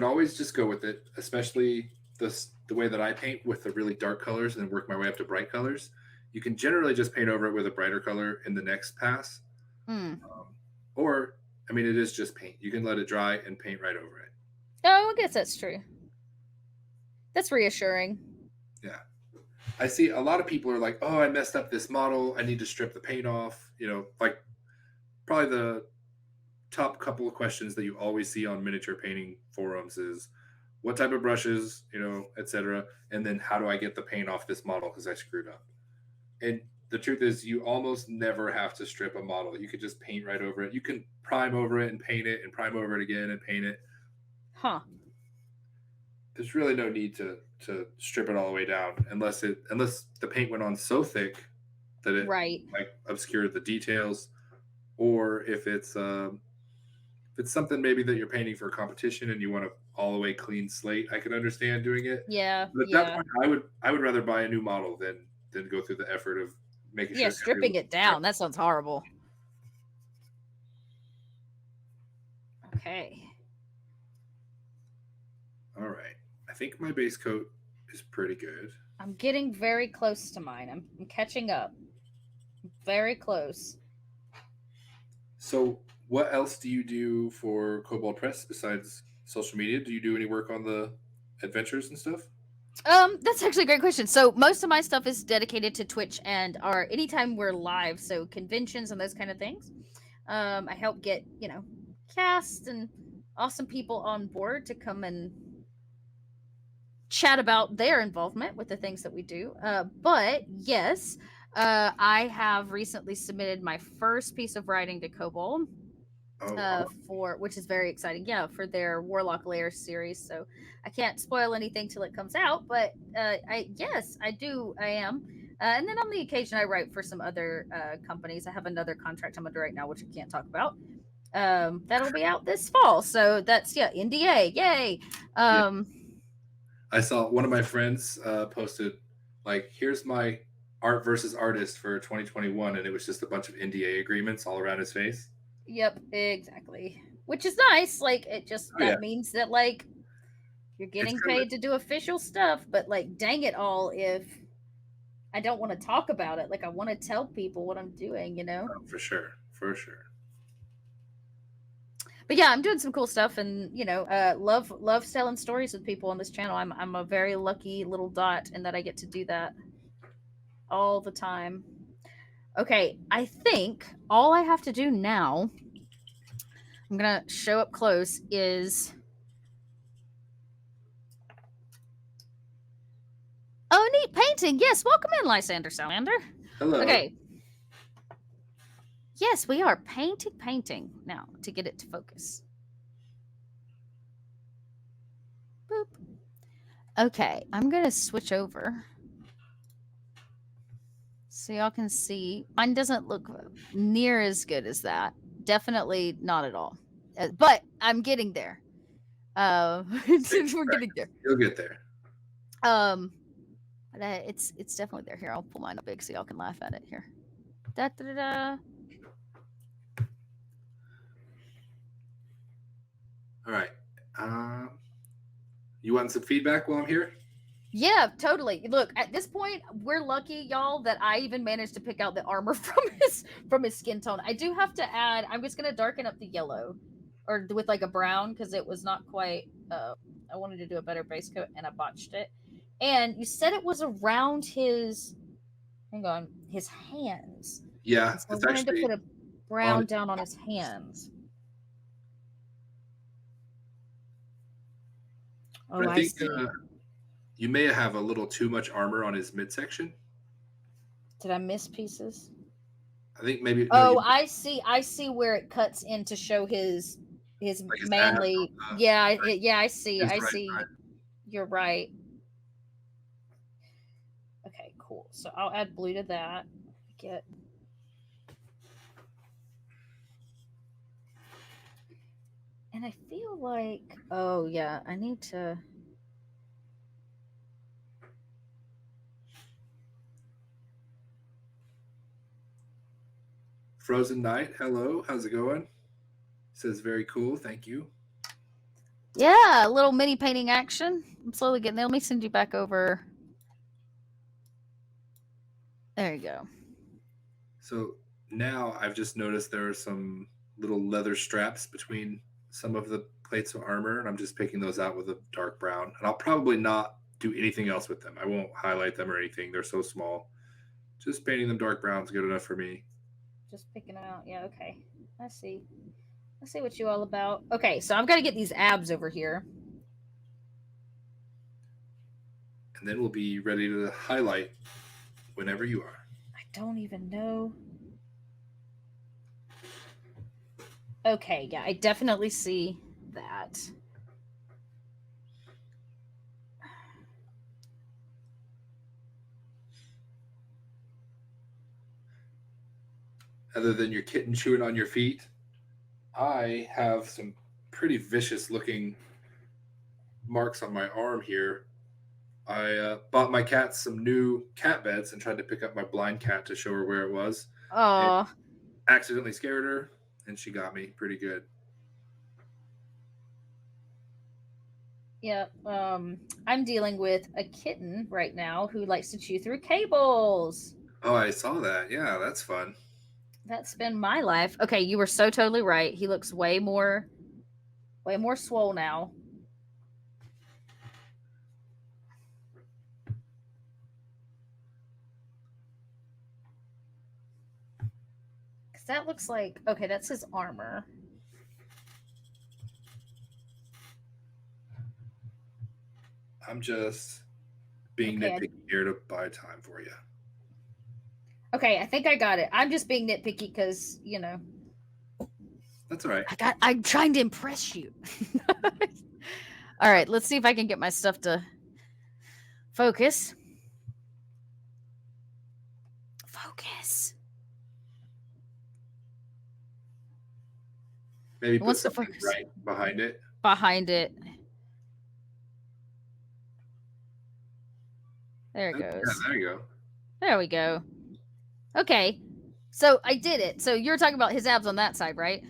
always just go with it, especially the way that I paint with the really dark colors and work my way up to bright colors. You can generally just paint over it with a brighter color in the next pass. Hmm. Or, I mean, it is just paint. You can let it dry and paint right over it. Oh, I guess that's true. That's reassuring. Yeah. I see a lot of people are like, oh, I messed up this model. I need to strip the paint off. Like probably the top couple of questions that you always see on miniature painting forums is what type of brushes, etc. And then how do I get the paint off this model because I screwed up? And the truth is, you almost never have to strip a model. You could just paint right over it. You can prime over it and paint it, and prime over it again and paint it. Huh. There's really no need to strip it all the way down unless the paint went on so thick that it Right. like obscured the details, or if it's something maybe that you're painting for a competition and you want to all the way clean slate, I could understand doing it. Yeah. But at that Yeah. point, I would rather buy a new model than go through the effort of making Yeah. sure Stripping it down. That sounds horrible. Okay. All right. I think my base coat is pretty good. I'm getting very close to mine. I'm catching up. Very close. So, what else do you do for Kobold Press besides social media? Do you do any work on the adventures and stuff? That's actually a great question. So most of my stuff is dedicated to Twitch and our anytime we're live, so conventions and those kind of things. I help get, cast and awesome people on board to come and chat about their involvement with the things that we do. But yes, I have recently submitted my first piece of writing to Kobold. For which is very exciting, yeah, for their Warlock Lair series. So I can't spoil anything till it comes out, but I am. And then on the occasion, I write for some other companies. I have another contract I'm under right now, which I can't talk about. That'll be out this fall. So that's NDA, yay. Yeah. I saw one of my friends posted like, "Here's my art versus artist for 2021," and it was just a bunch of NDA agreements all around his face. Yep, exactly. Which is nice. Like that means that like you're getting paid to do official stuff, but like dang it all if I don't want to talk about it. Like I want to tell people what I'm doing, Oh, for sure. For sure. But yeah, I'm doing some cool stuff and love telling stories with people on this channel. I'm a very lucky little dot in that I get to do that all the time. Okay, I think all I have to do now, I'm gonna show up close, is neat painting. Yes, welcome in, Lysander Salander. Hello. Okay. Yes, we are painting now to get it to focus. Boop. Okay, I'm gonna switch over so y'all can see. Mine doesn't look near as good as that. Definitely not at all. But I'm getting there. We're getting there. You'll get there. But it's definitely there. Here, I'll pull mine up big so y'all can laugh at it. Here. Da da da da. All right. You want some feedback while I'm here? Yeah, totally. Look, at this point, we're lucky, y'all, that I even managed to pick out the armor from his skin tone. I do have to add. I'm just gonna darken up the yellow, or with like a brown, because it was not quite. I wanted to do a better base coat, and I botched it. And you said it was around his. Hang on, his hands. Yeah, so I wanted to put a brown down on his hands. Oh, I see. You may have a little too much armor on his midsection. Did I miss pieces? I think maybe. Oh, no, I see. I see where it cuts in to show his like manly. I see. I see. Side. You're right. Okay, cool. So I'll add blue to that. Get. And I feel like, oh yeah, I need to. Frozen Knight, hello, how's it going? Says very cool, thank you. Yeah, a little mini painting action. I'm slowly getting there. Let me send you back over. There you go. So now I've just noticed there are some little leather straps between some of the plates of armor, and I'm just picking those out with a dark brown. And I'll probably not do anything else with them. I won't highlight them or anything. They're so small. Just painting them dark brown is good enough for me. Just picking them out. Yeah, okay. I see. I see what you all about. Okay, so I've got to get these abs over here. And then we'll be ready to highlight whenever you are. I don't even know. Okay, yeah, I definitely see that. Other than your kitten chewing on your feet, I have some pretty vicious looking marks on my arm here. I bought my cat some new cat beds and tried to pick up my blind cat to show her where it was. Oh, Accidentally scared her, and she got me pretty good. yeah. I'm dealing with a kitten right now who likes to chew through cables. Oh, I saw that. Yeah, that's fun. That's been my life. Okay, you were so totally right. He looks way more swole now. Cause that looks like, okay, that's his armor. I'm just being Okay, nitpicky here to buy time for you. okay, I think I got it. I'm just being nitpicky because That's all right. I'm trying to impress you. All right, let's see if I can get my stuff to focus. Focus. Maybe It put wants to something focus right behind it. behind it. There it Yeah, goes. there you go. There we go. Okay. So I did it. So you're talking about his abs on that side, right?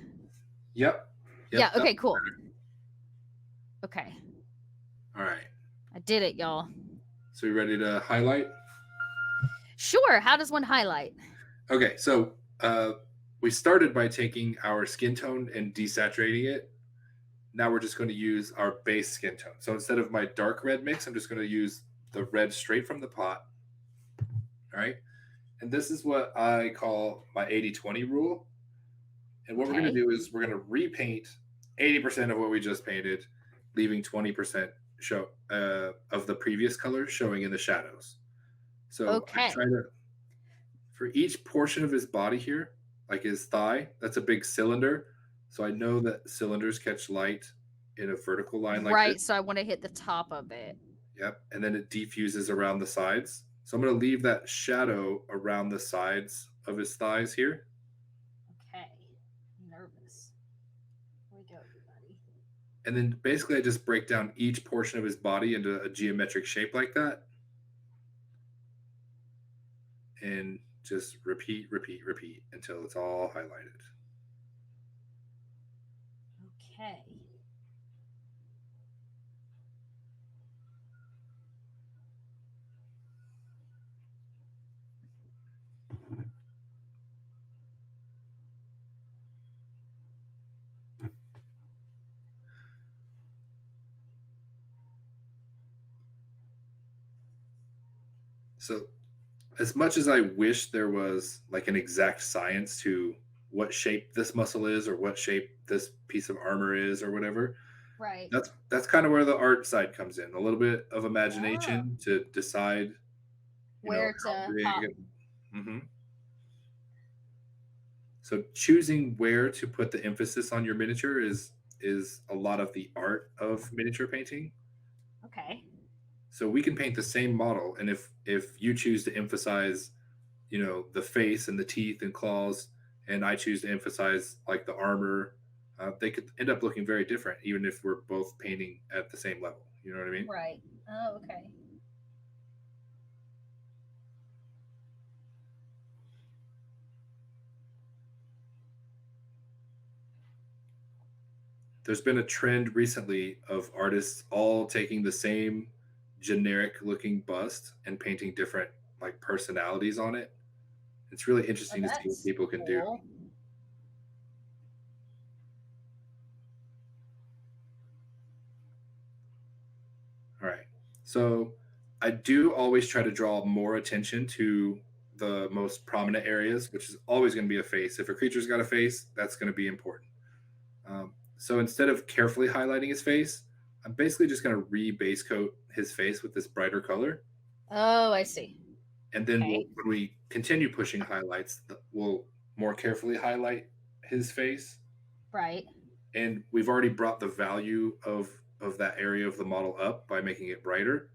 Yep. Yeah, okay, cool. Okay. All right. I did it, y'all. So you ready to highlight? Sure. How does one highlight? Okay, so we started by taking our skin tone and desaturating it. Now we're just going to use our base skin tone. So instead of my dark red mix, I'm just going to use the red straight from the pot. All right. And this is what I call my 80-20 rule. And what we're going to do is we're going to repaint 80% of what we just painted, leaving 20% show of the previous color showing in the shadows. So I try to, for each portion of his body here, like his thigh, that's a big cylinder. So I know that cylinders catch light in a vertical line like right, this. so I want to hit the top of it. Yep. And then it diffuses around the sides. So I'm going to leave that shadow around the sides of his thighs here. Okay. I'm nervous. Here we go, everybody. And then basically I just break down each portion of his body into a geometric shape like that. And just repeat, repeat, repeat until it's all highlighted. Okay. So as much as I wish there was like an exact science to what shape this muscle is or what shape this piece of armor is or whatever, Right. that's kind of where the art side comes in. A little bit of imagination to decide where to pop. Mm-hmm. So choosing where to put the emphasis on your miniature is a lot of the art of miniature painting. Okay. So we can paint the same model, and if you choose to emphasize, the face and the teeth and claws, and I choose to emphasize like the armor, they could end up looking very different, even if we're both painting at the same level. You know what I mean? Right. Oh, okay. There's been a trend recently of artists all taking the same generic looking bust and painting different like personalities on it. It's really Oh, interesting to see what that's people can do. cool. All right. So I do always try to draw more attention to the most prominent areas, which is always going to be a face. If a creature's got a face, that's going to be important. So instead of carefully highlighting his face, I'm basically just going to re-base coat his face with this brighter color. Oh, I see. And then Okay. when we continue pushing highlights, we'll more carefully highlight his face. Right. And we've already brought the value of that area of the model up by making it brighter.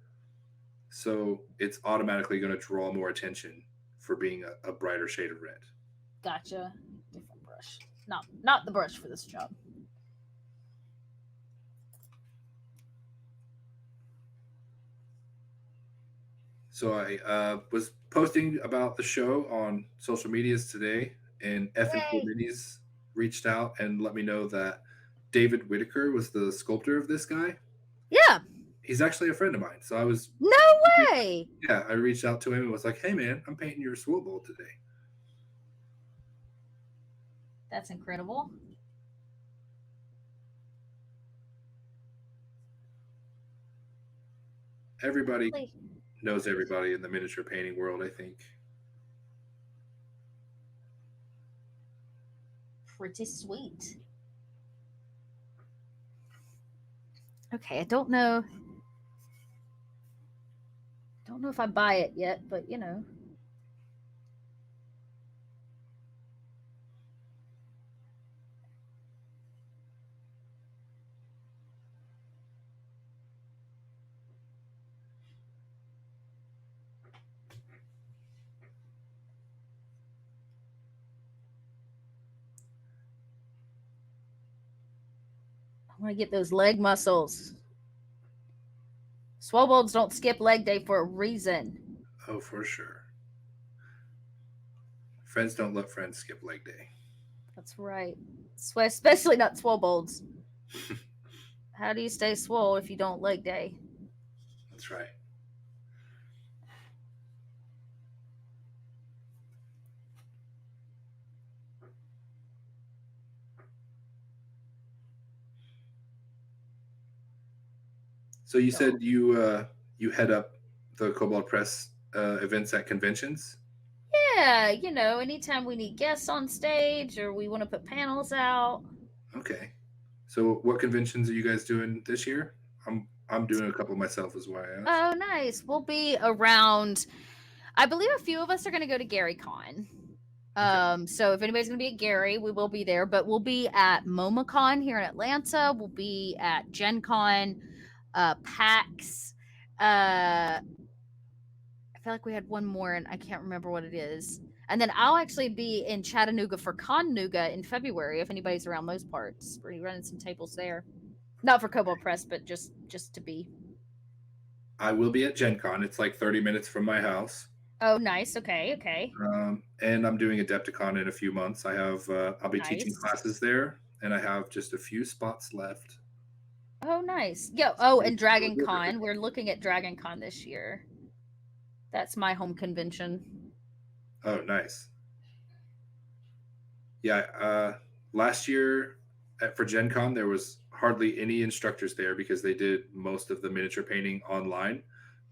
So it's automatically going to draw more attention for being a brighter shade of red. Gotcha. Different brush. Not the brush for this job. So I was posting about the show on social medias today, and Yay. EffinCoolMinis reached out and let me know that David Whitaker was the sculptor of this guy. Yeah. He's actually a friend of mine. So I was, No way. yeah, I reached out to him and was like, hey, man, I'm painting your Swolbold today. That's incredible. Everybody Really knows everybody in the miniature painting world, I think. pretty sweet. Okay, I don't know. Don't know if I buy it yet, but you know. I want to get those leg muscles. Swolbolds don't skip leg day for a reason. Oh, for sure. Friends don't let friends skip leg day. That's right. Especially not Swolbolds. How do you stay swole if you don't leg day? That's right. So you said you head up the Kobold Press events at conventions. Yeah, you know, anytime we need guests on stage or we want to put panels out. Okay. So what conventions are you guys doing this year? I'm doing a couple myself as well. Oh, nice. We'll be around. I believe a few of us are going to go to GaryCon. So if anybody's going to be at Gary, we will be there. But we'll be at MomoCon here in Atlanta. We'll be at Gen Con, PAX. I feel like we had one more, and I can't remember what it is. And then I'll actually be in Chattanooga for Con-Nooga in February if anybody's around those parts. We're running some tables there. Not for Kobold Press, but just to be. I will be at Gen Con. It's like 30 minutes from my house. Oh, nice. Okay. And I'm doing Adepticon in a few months. I'll be teaching Nice. classes there, and I have just a few spots left. Oh, nice. Yeah. Oh, and Dragon Con. We're looking at Dragon Con this year. That's my home convention. Oh, nice. Yeah. Last year for Gen Con, there was hardly any instructors there because they did most of the miniature painting online.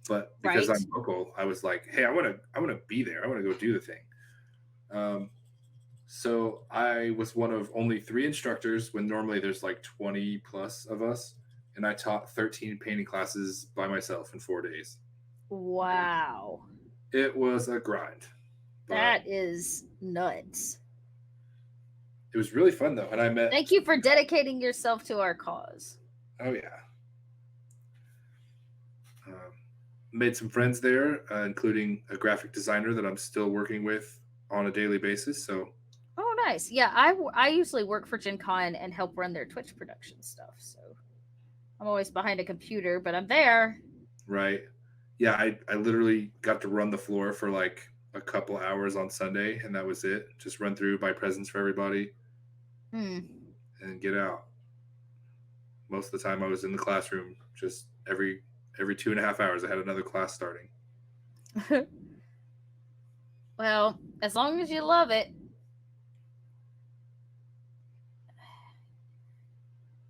But because Right. I'm local, I was like, hey, I want to be there. I want to go do the thing. So I was one of only 3 instructors when normally there's like 20 plus of us, and I taught 13 painting classes by myself in 4 days. Wow. It was a grind. That is nuts. It was really fun though, and I met. Thank you for dedicating yourself to our cause. Oh yeah. Made some friends there, including a graphic designer that I'm still working with on a daily basis. So. Oh, nice. Yeah, I usually work for Gen Con and help run their Twitch production stuff. So I'm always behind a computer, but I'm there. Right. Yeah, I literally got to run the floor for like a couple hours on Sunday, and that was it. Just run through, buy presents for everybody, and get out. Most of the time, I was in the classroom. Just every 2.5 hours, I had another class starting. Well, as long as you love it.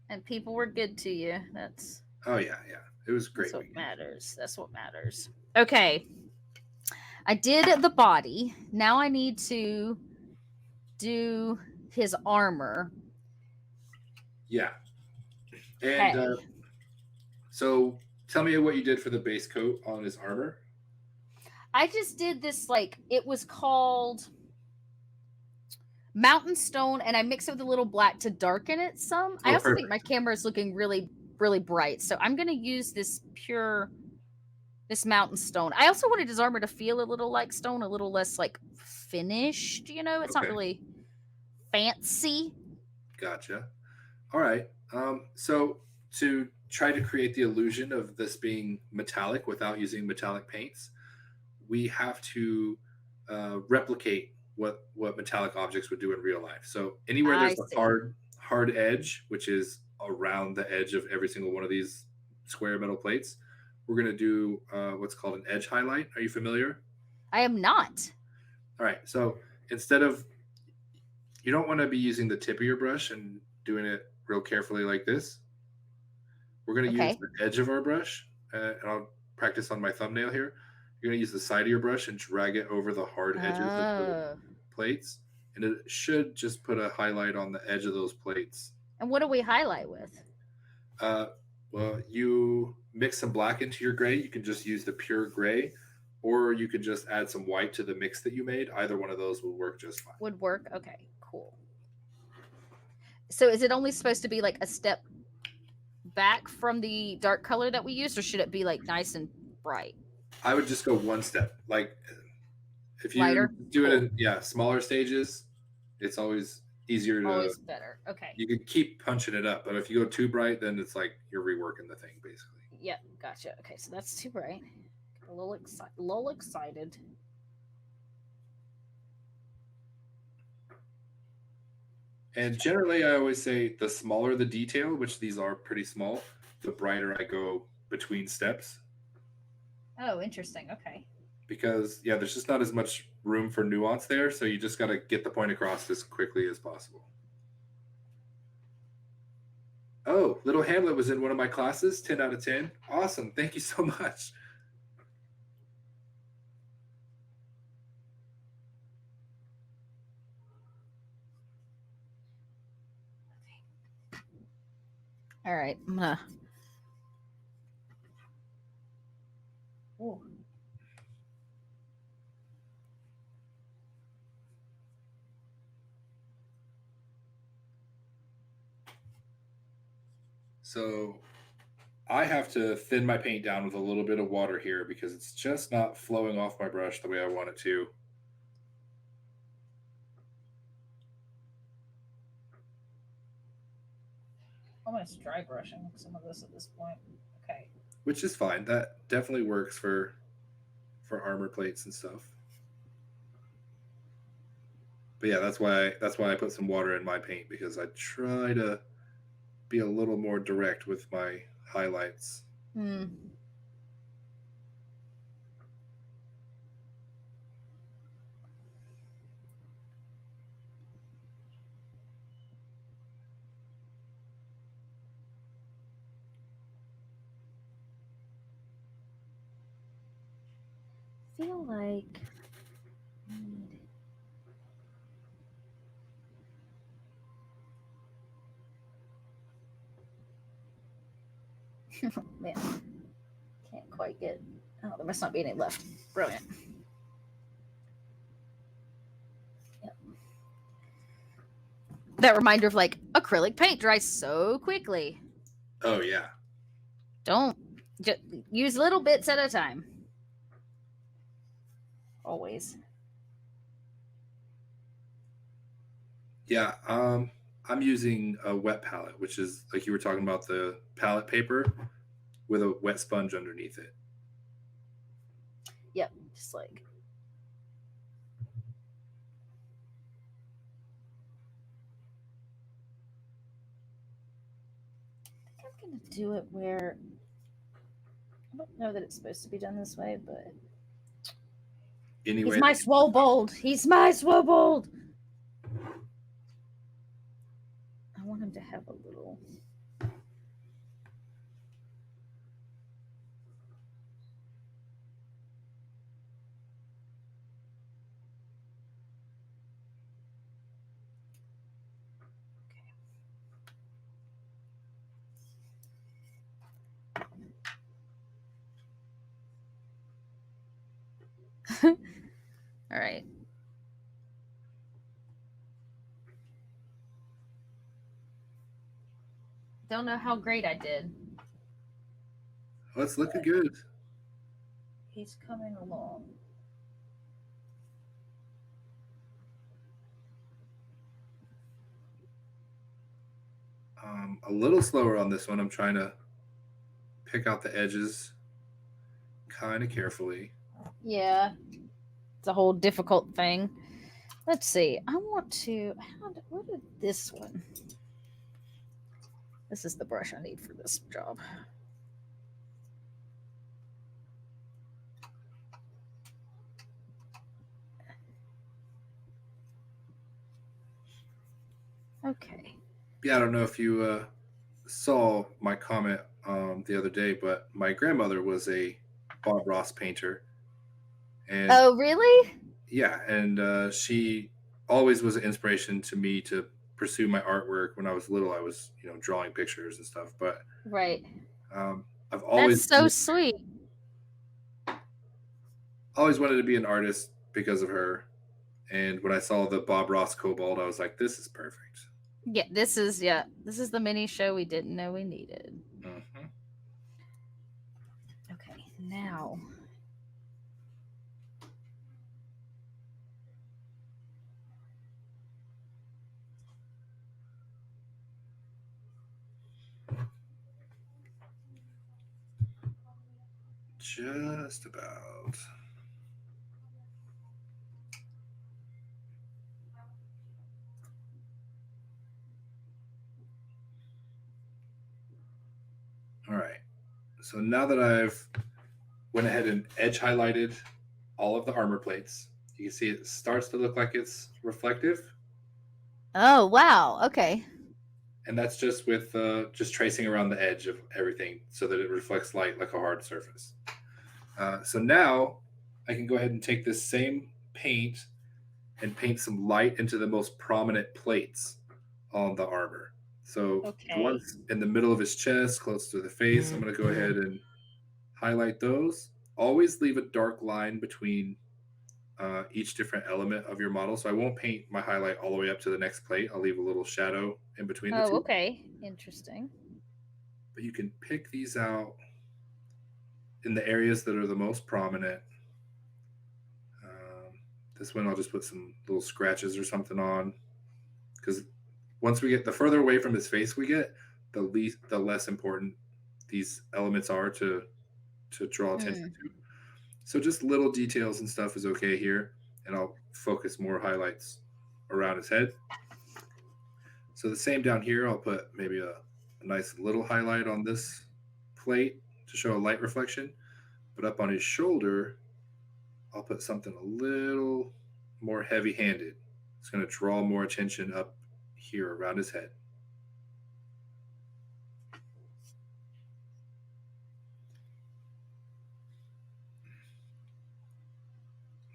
And people were good to you. That's Oh yeah. It was great. That's what matters. That's what matters. Okay. I did the body. Now I need to do his armor. Yeah. And Okay. so tell me what you did for the base coat on his armor. I just did this, like, it was called Mountain Stone, and I mixed it with a little black to darken it some. I also think my camera is looking really, really bright. So I'm going to use this Mountain Stone. I also wanted his armor to feel a little like stone, a little less like finished, It's not really fancy. Gotcha. All right. So to try to create the illusion of this being metallic without using metallic paints, we have to replicate what metallic objects would do in real life. So anywhere there's a hard edge, which is around the edge of every single one of these square metal plates, we're going to do what's called an edge highlight. Are you familiar? I am not. All right. So instead of, you don't want to be using the tip of your brush and doing it real carefully like this. We're going to use the edge of our brush, and I'll practice on my thumbnail here. You're going to use the side of your brush and drag it over the hard edges of the plates, and it should just put a highlight on the edge of those plates. And what do we highlight with? Well, you mix some black into your gray. You can just use the pure gray, or you could just add some white to the mix that you made. Either one of those will work just fine. Would work? Okay, cool. So is it only supposed to be like a step back from the dark color that we used, or should it be like nice and bright? I would just go one step. Like if you do it in smaller stages, it's always easier to. Always better. Okay. You can keep punching it up, but if you go too bright, then it's like you're reworking the thing basically. Yep, gotcha. Okay, so that's too bright. A little excited. And generally, I always say the smaller the detail, which these are pretty small, the brighter I go between steps. Oh, interesting. Okay. Because, there's just not as much room for nuance there, so you just got to get the point across as quickly as possible. Oh, Little Hamlet was in one of my classes, 10 out of 10. Awesome. Thank you so much. All right. I'm gonna. Ooh. So I have to thin my paint down with a little bit of water here because it's just not flowing off my brush the way I want it to. Almost dry brushing some of this at this point. Okay. Which is fine. That definitely works for armor plates and stuff. But yeah, that's why I put some water in my paint, because I try to be a little more direct with my highlights. Feel like man, can't quite get. Oh, there must not be any left. Brilliant. Yep. That reminder of like acrylic paint dries so quickly. Oh yeah. Don't just use little bits at a time. Always. Yeah, I'm using a wet palette, which is like you were talking about the palette paper with a wet sponge underneath it. Yep, just like. I think I'm gonna do it where I don't know that it's supposed to be done this way, but Anyway, he's my Swolbold. He's my Swolbold. I want him to have a little. All right. Don't know how great I did. well, it's looking good. He's coming along. A little slower on this one. I'm trying to pick out the edges kind of carefully. Yeah, it's a whole difficult thing. Let's see. I want to. What did this one? This is the brush I need for this job. Okay. Yeah, I don't know if you saw my comment the other day, but my grandmother was a Bob Ross painter, and Oh, really? yeah, and she always was an inspiration to me to pursue my artwork. When I was little, I was drawing pictures and stuff, but Right. I've That's so sweet. always wanted to be an artist because of her. And when I saw the Bob Ross Kobold, I was like, this is perfect. This is the mini show we didn't know we needed. Mm-hmm. Okay, now Just about. All right. So now that I've went ahead and edge highlighted all of the armor plates, you can see it starts to look like it's reflective. Oh, wow. Okay. And that's just with just tracing around the edge of everything so that it reflects light like a hard surface. So now I can go ahead and take this same paint and paint some light into the most prominent plates on the armor. So the Okay. ones in the middle of his chest, close to the face, I'm going to go ahead and highlight those. Always leave a dark line between each different element of your model. So I won't paint my highlight all the way up to the next plate. I'll leave a little shadow in between the Oh, two. okay. Interesting. But you can pick these out in the areas that are the most prominent. This one I'll just put some little scratches or something on, because once we get the further away from his face we get, the less important these elements are to draw attention to. So just little details and stuff is okay here, and I'll focus more highlights around his head. So the same down here, I'll put maybe a nice little highlight on this plate to show a light reflection, but up on his shoulder, I'll put something a little more heavy-handed. It's going to draw more attention up here around his head.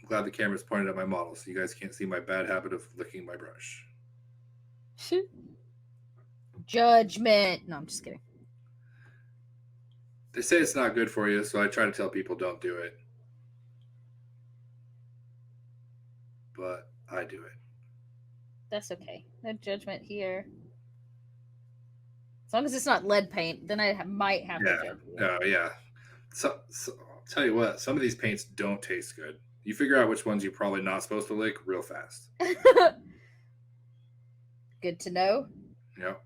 I'm glad the camera's pointed at my model so you guys can't see my bad habit of licking my brush. Judgment. No, I'm just kidding. They say it's not good for you, so I try to tell people don't do it. But I do it. That's okay. No judgment here. As long as it's not lead paint, then I might have to judge you. No, yeah. So I'll tell you what, some of these paints don't taste good. You figure out which ones you're probably not supposed to lick real fast. Good to know. Yep.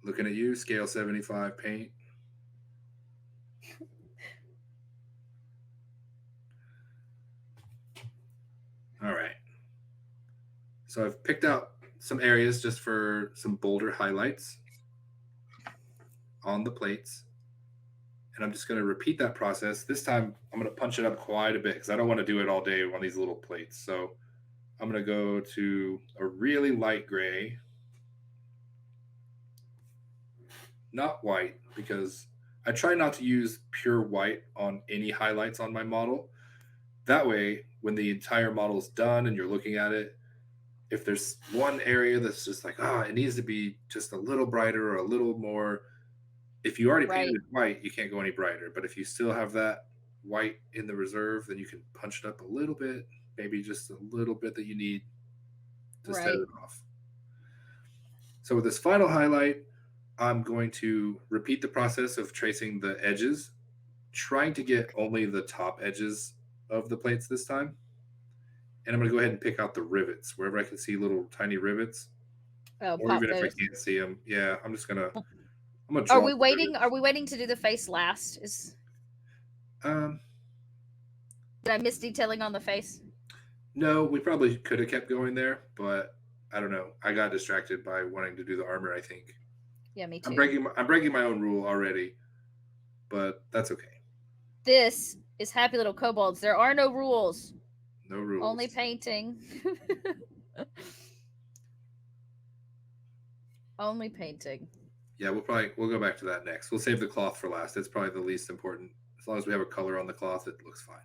Looking at you, scale 75 paint. All right. So I've picked out some areas just for some bolder highlights on the plates. And I'm just going to repeat that process. This time, I'm going to punch it up quite a bit because I don't want to do it all day on these little plates. So I'm going to go to a really light gray, not white, because I try not to use pure white on any highlights on my model. That way, when the entire model is done and you're looking at it, if there's one area that's just like, it needs to be just a little brighter or a little more, if you already painted Right. it white, you can't go any brighter. But if you still have that white in the reserve, then you can punch it up a little bit, maybe just a little bit that you need to set Right. it off. So with this final highlight, I'm going to repeat the process of tracing the edges, trying to get only the top edges of the plates this time. And I'm going to go ahead and pick out the rivets wherever I can see little tiny rivets, Oh, or pop even if I those. can't see them. Yeah, I'm gonna Are draw we the waiting? rivets. Are we waiting to do the face last? Um, Did I miss detailing on the face? no, we probably could have kept going there, but I don't know. I got distracted by wanting to do the armor. I think Yeah, me I'm too. breaking my own rule already, but that's okay. This is Happy Little Kobolds. There are no rules. No rules. Only painting. Only painting. Yeah, we'll go back to that next. We'll save the cloth for last. It's probably the least important. As long as we have a color on the cloth, it looks fine.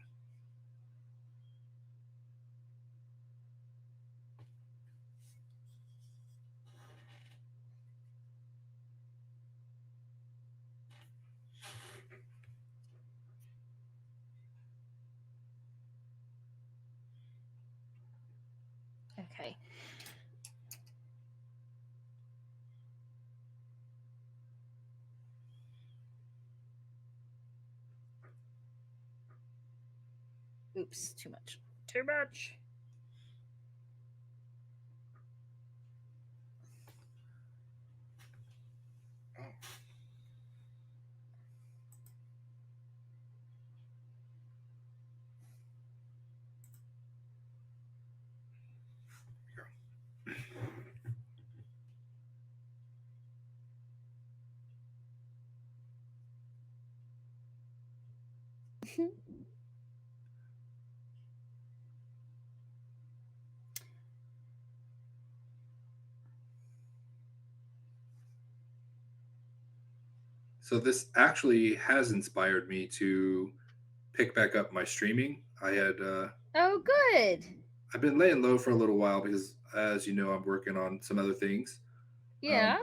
Okay. Oops, too much. Too much. Oh. So this actually has inspired me to pick back up my streaming. Oh, good. I've been laying low for a little while because, as you know, I'm working on some other things. Um, Yeah.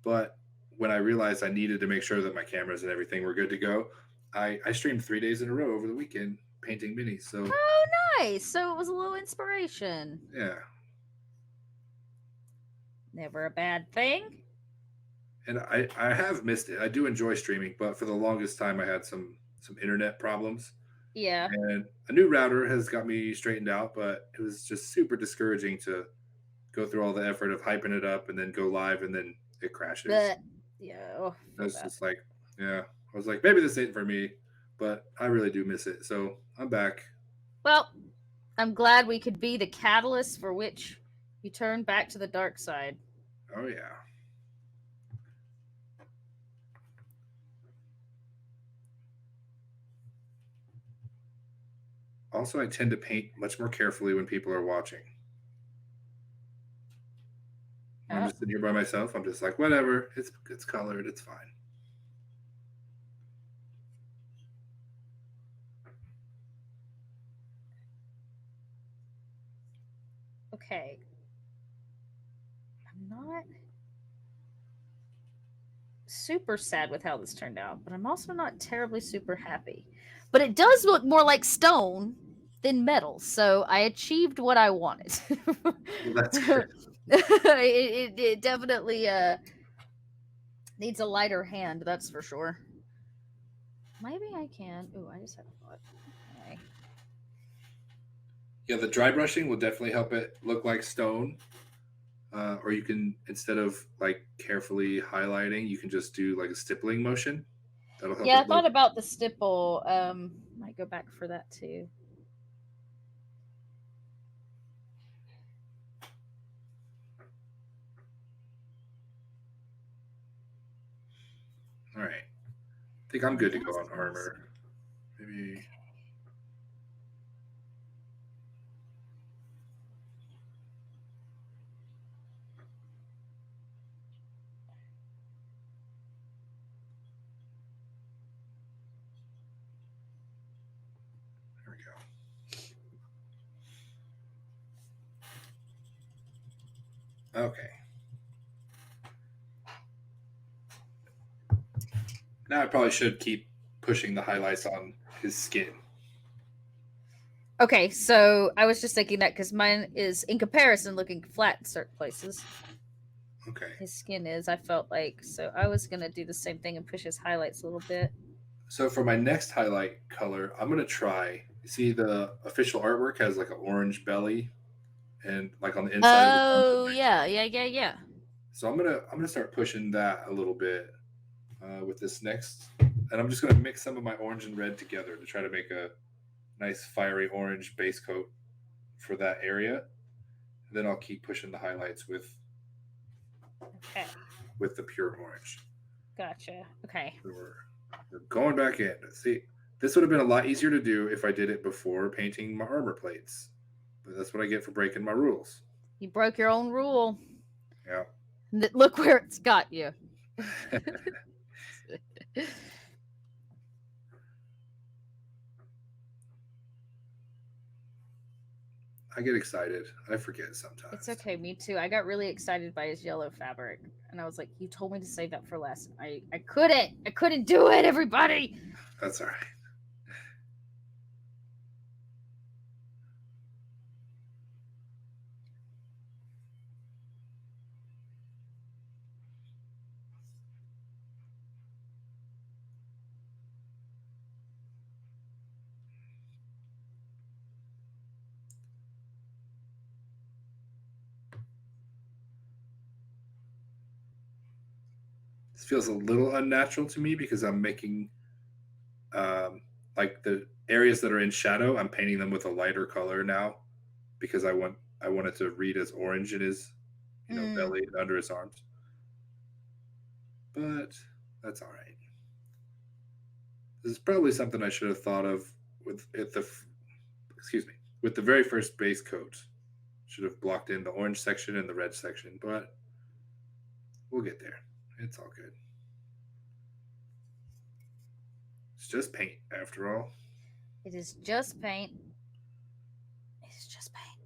but when I realized I needed to make sure that my cameras and everything were good to go, I streamed 3 days in a row over the weekend painting minis. So Oh, nice. So it was a little inspiration. yeah, Never a bad thing. and I have missed it. I do enjoy streaming, but for the longest time I had some internet problems. Yeah. And a new router has got me straightened out, but it was just super discouraging to go through all the effort of hyping it up and then go live and then it crashes. But yeah. Oh, I was just like, yeah, I was like, maybe this ain't for me, but I really do miss it. So I'm back. well, I'm glad we could be the catalyst for which you turn back to the dark side. Oh, yeah. Also, I tend to paint much more carefully when people are watching. I'm just sitting here by myself. I'm just like, whatever. It's colored. It's fine. Okay. I'm not super sad with how this turned out, but I'm also not terribly super happy. But it does look more like stone than metal, so I achieved what I wanted. Well, that's good. It definitely needs a lighter hand, that's for sure. Maybe I can. Ooh, I just had a thought. Okay. Yeah, the dry brushing will definitely help it look like stone. Or you can, instead of like carefully highlighting, you can just do like a stippling motion. That'll help Yeah, it I blend. thought about the stipple. Might go back for that too. All right. I think I'm good to go on armor. Maybe. There we go. Okay. Now I probably should keep pushing the highlights on his skin. Okay, so I was just thinking that because mine is, in comparison, looking flat in certain places. Okay. His skin is, I felt like. So I was going to do the same thing and push his highlights a little bit. So for my next highlight color, I'm gonna try. You see, the official artwork has like an orange belly, and like on the inside of the Oh, yeah. So I'm gonna start pushing that a little bit with this next, and I'm just gonna mix some of my orange and red together to try to make a nice fiery orange base coat for that area. And then I'll keep pushing the highlights Okay, with the pure orange. gotcha. Okay. So we're going back in. See, this would have been a lot easier to do if I did it before painting my armor plates, but that's what I get for breaking my rules. You broke your own rule. Yeah. Look where it's got you. I get excited. I forget sometimes. It's okay, me too. I got really excited by his yellow fabric, and I was like, "You told me to save that for last." I couldn't do it, everybody. That's all right. This feels a little unnatural to me because I'm making like the areas that are in shadow, I'm painting them with a lighter color now because I want it to read as orange in his belly and under his arms. But that's all right. This is probably something I should have thought of with the very first base coat. Should have blocked in the orange section and the red section, but we'll get there. It's all good. It's just paint after all. It is just paint. It is just paint.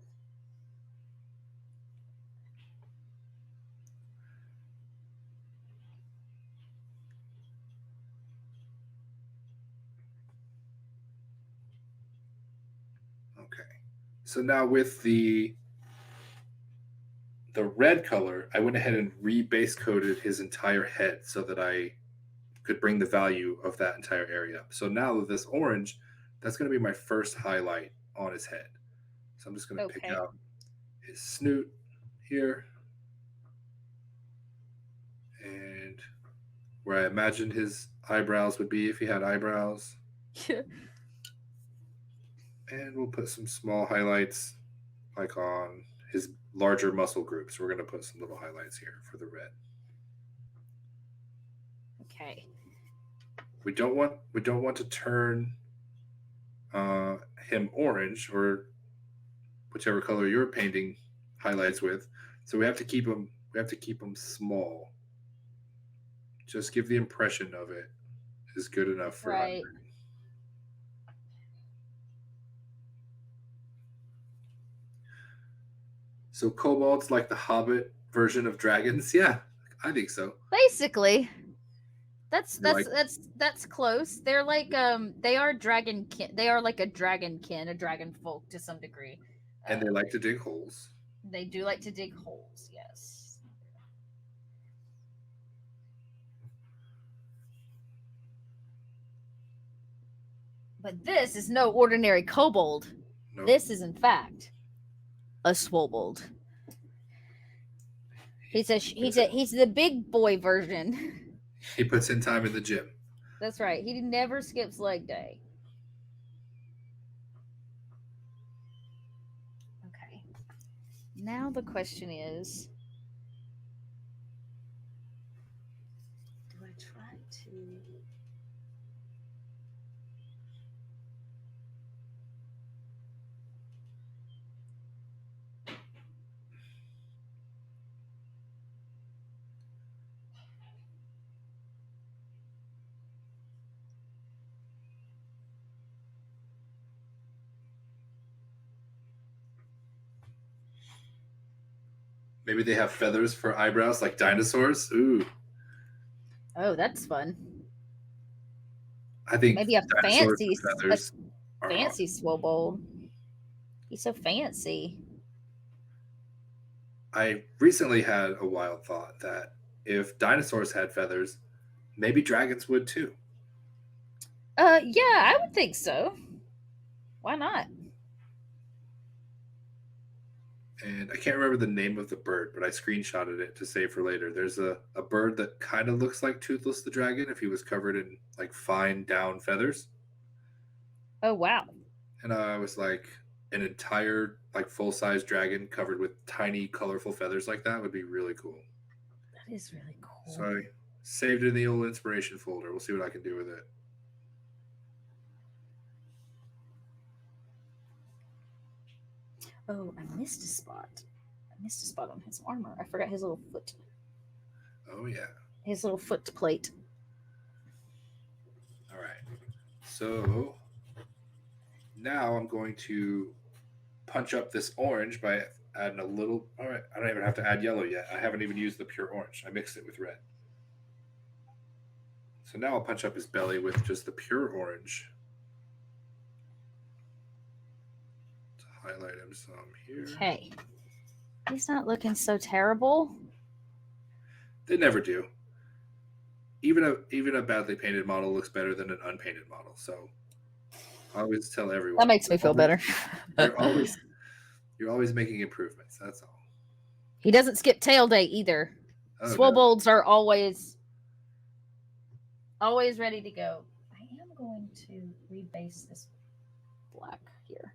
Okay. So now with the red color, I went ahead and rebase coated his entire head so that I could bring the value of that entire area up. So now with this orange, that's going to be my first highlight on his head. So I'm just going to pick out his snoot here and where I imagined his eyebrows would be if he had eyebrows. And we'll put some small highlights like on his larger muscle groups. We're going to put some little highlights here for the red. Okay. We don't want to turn him orange or whichever color you're painting highlights with. So we have to keep them small. Just give the impression of it is good enough for right. So kobolds like the Hobbit version of dragons? Yeah, I think so. Basically. That's close. They're like they are dragon kin. They are like a dragon kin, a dragon folk to some degree. And they like to dig holes. They do like to dig holes, yes. But this is no ordinary kobold. Nope. This is in fact a Swolbold. He's the big boy version. He puts in time in the gym. That's right. He never skips leg day. Okay. Now the question is, do I try to... Maybe they have feathers for eyebrows like dinosaurs. Ooh. Oh, that's fun. I think Maybe a fancy feathers fancy Swolbold. He's so fancy. I recently had a wild thought that if dinosaurs had feathers, maybe dragons would too. Yeah, I would think so. Why not? And I can't remember the name of the bird, but I screenshotted it to save for later. There's a bird that kind of looks like Toothless the dragon if he was covered in like fine down feathers. Oh, wow. And I was like, an entire like full-size dragon covered with tiny colorful feathers like that would be really cool. That is really cool. So I saved it in the old inspiration folder. We'll see what I can do with it. Oh, I missed a spot. I missed a spot on his armor. I forgot his little foot. Oh yeah. His little foot plate. All right. So now I'm going to punch up this orange by adding a little. All right. I don't even have to add yellow yet. I haven't even used the pure orange. I mixed it with red. So now I'll punch up his belly with just the pure orange. To highlight him some here. Okay. He's not looking so terrible. They never do. Even a badly painted model looks better than an unpainted model. So I always tell everyone. That makes me feel better. You're always making improvements. That's all. He doesn't skip tail day either. Oh, Swolbolds are always ready to go. I am going to rebase this black here.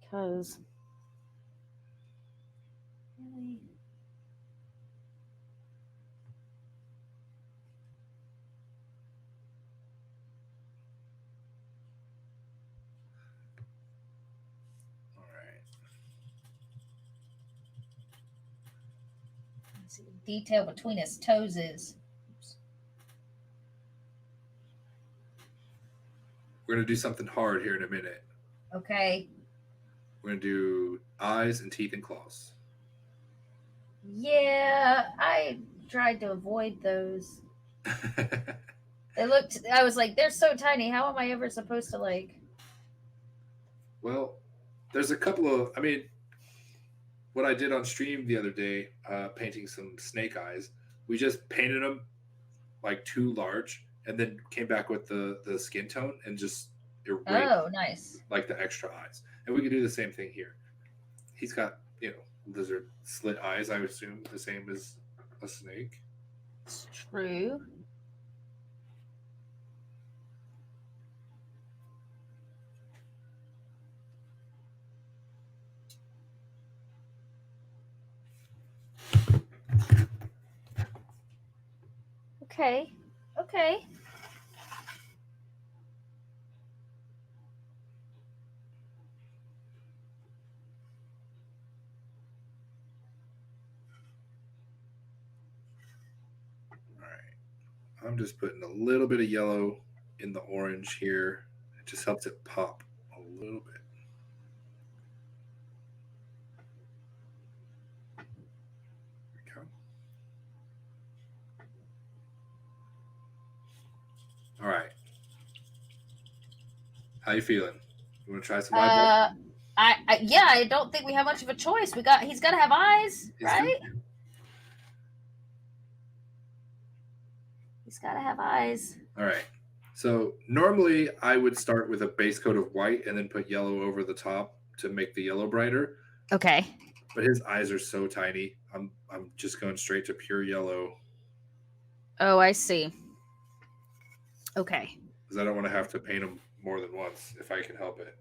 Because really, All right. let's see, the detail between his toes is. Oops. We're gonna do something hard here in a minute. Okay. We're gonna do eyes and teeth and claws. Yeah, I tried to avoid those. I was like, they're so tiny. How am I ever supposed to like? Well, there's a couple of. I mean, what I did on stream the other day, painting some snake eyes. We just painted them like too large, and then came back with the skin tone and just erased, Oh, nice. like the extra eyes. And we could do the same thing here. He's got lizard slit eyes. I would assume the same as a snake. It's true. Okay. Okay. All right. I'm just putting a little bit of yellow in the orange here. It just helps it pop a little bit. There we go. All right. How you feeling? You want to try some eyebrows? I don't think we have much of a choice. He's got to have eyes, right? He's got to have eyes. All right. So normally I would start with a base coat of white and then put yellow over the top to make the yellow brighter. Okay. But his eyes are so tiny. I'm just going straight to pure yellow Oh, I see. Okay. because I don't want to have to paint him more than once if I can help it.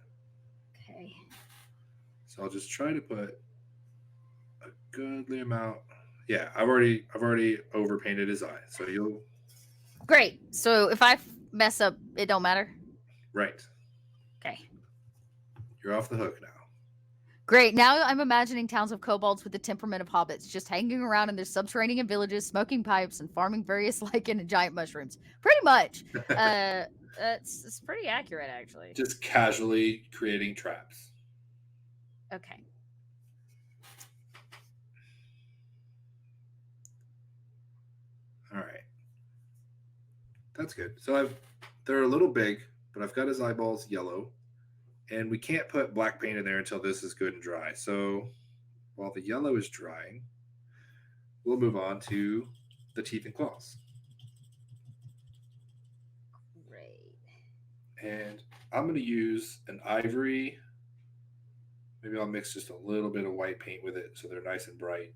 Okay. So I'll just try to put a goodly amount. Yeah, I've already overpainted his eye. So you'll Great. So if I mess up, it don't matter. right. Okay. You're off the hook now. Great. Now I'm imagining towns of kobolds with the temperament of hobbits, just hanging around in their subterranean villages, smoking pipes and farming various lichen and giant mushrooms. Pretty much. It's pretty accurate, actually. Just casually creating traps. Okay. All right. That's good. So they're a little big, but I've got his eyeballs yellow, and we can't put black paint in there until this is good and dry. So while the yellow is drying, we'll move on to the teeth and claws. Great. And I'm going to use an ivory. Maybe I'll mix just a little bit of white paint with it so they're nice and bright.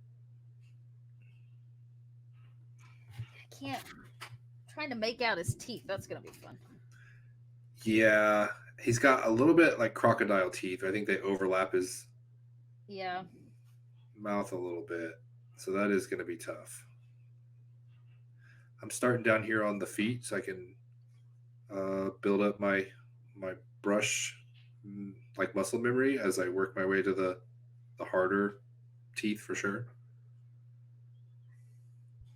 I can't. Trying to make out his teeth. That's gonna be fun. Yeah, he's got a little bit like crocodile teeth. I think they overlap his mouth a little bit. So that is going to be tough. I'm starting down here on the feet so I can build up my brush like muscle memory as I work my way to the harder teeth for sure.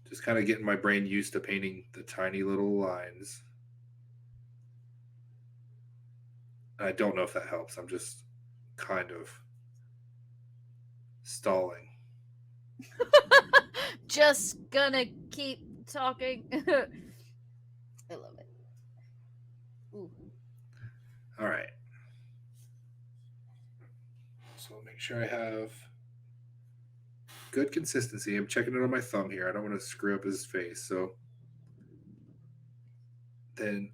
Just kind of getting my brain used to painting the tiny little lines. And I don't know if that helps. I'm just kind of stalling. Just gonna keep talking. I love it. Ooh. All right. So I'll make sure I have good consistency. I'm checking it on my thumb here. I don't want to screw up his face. So then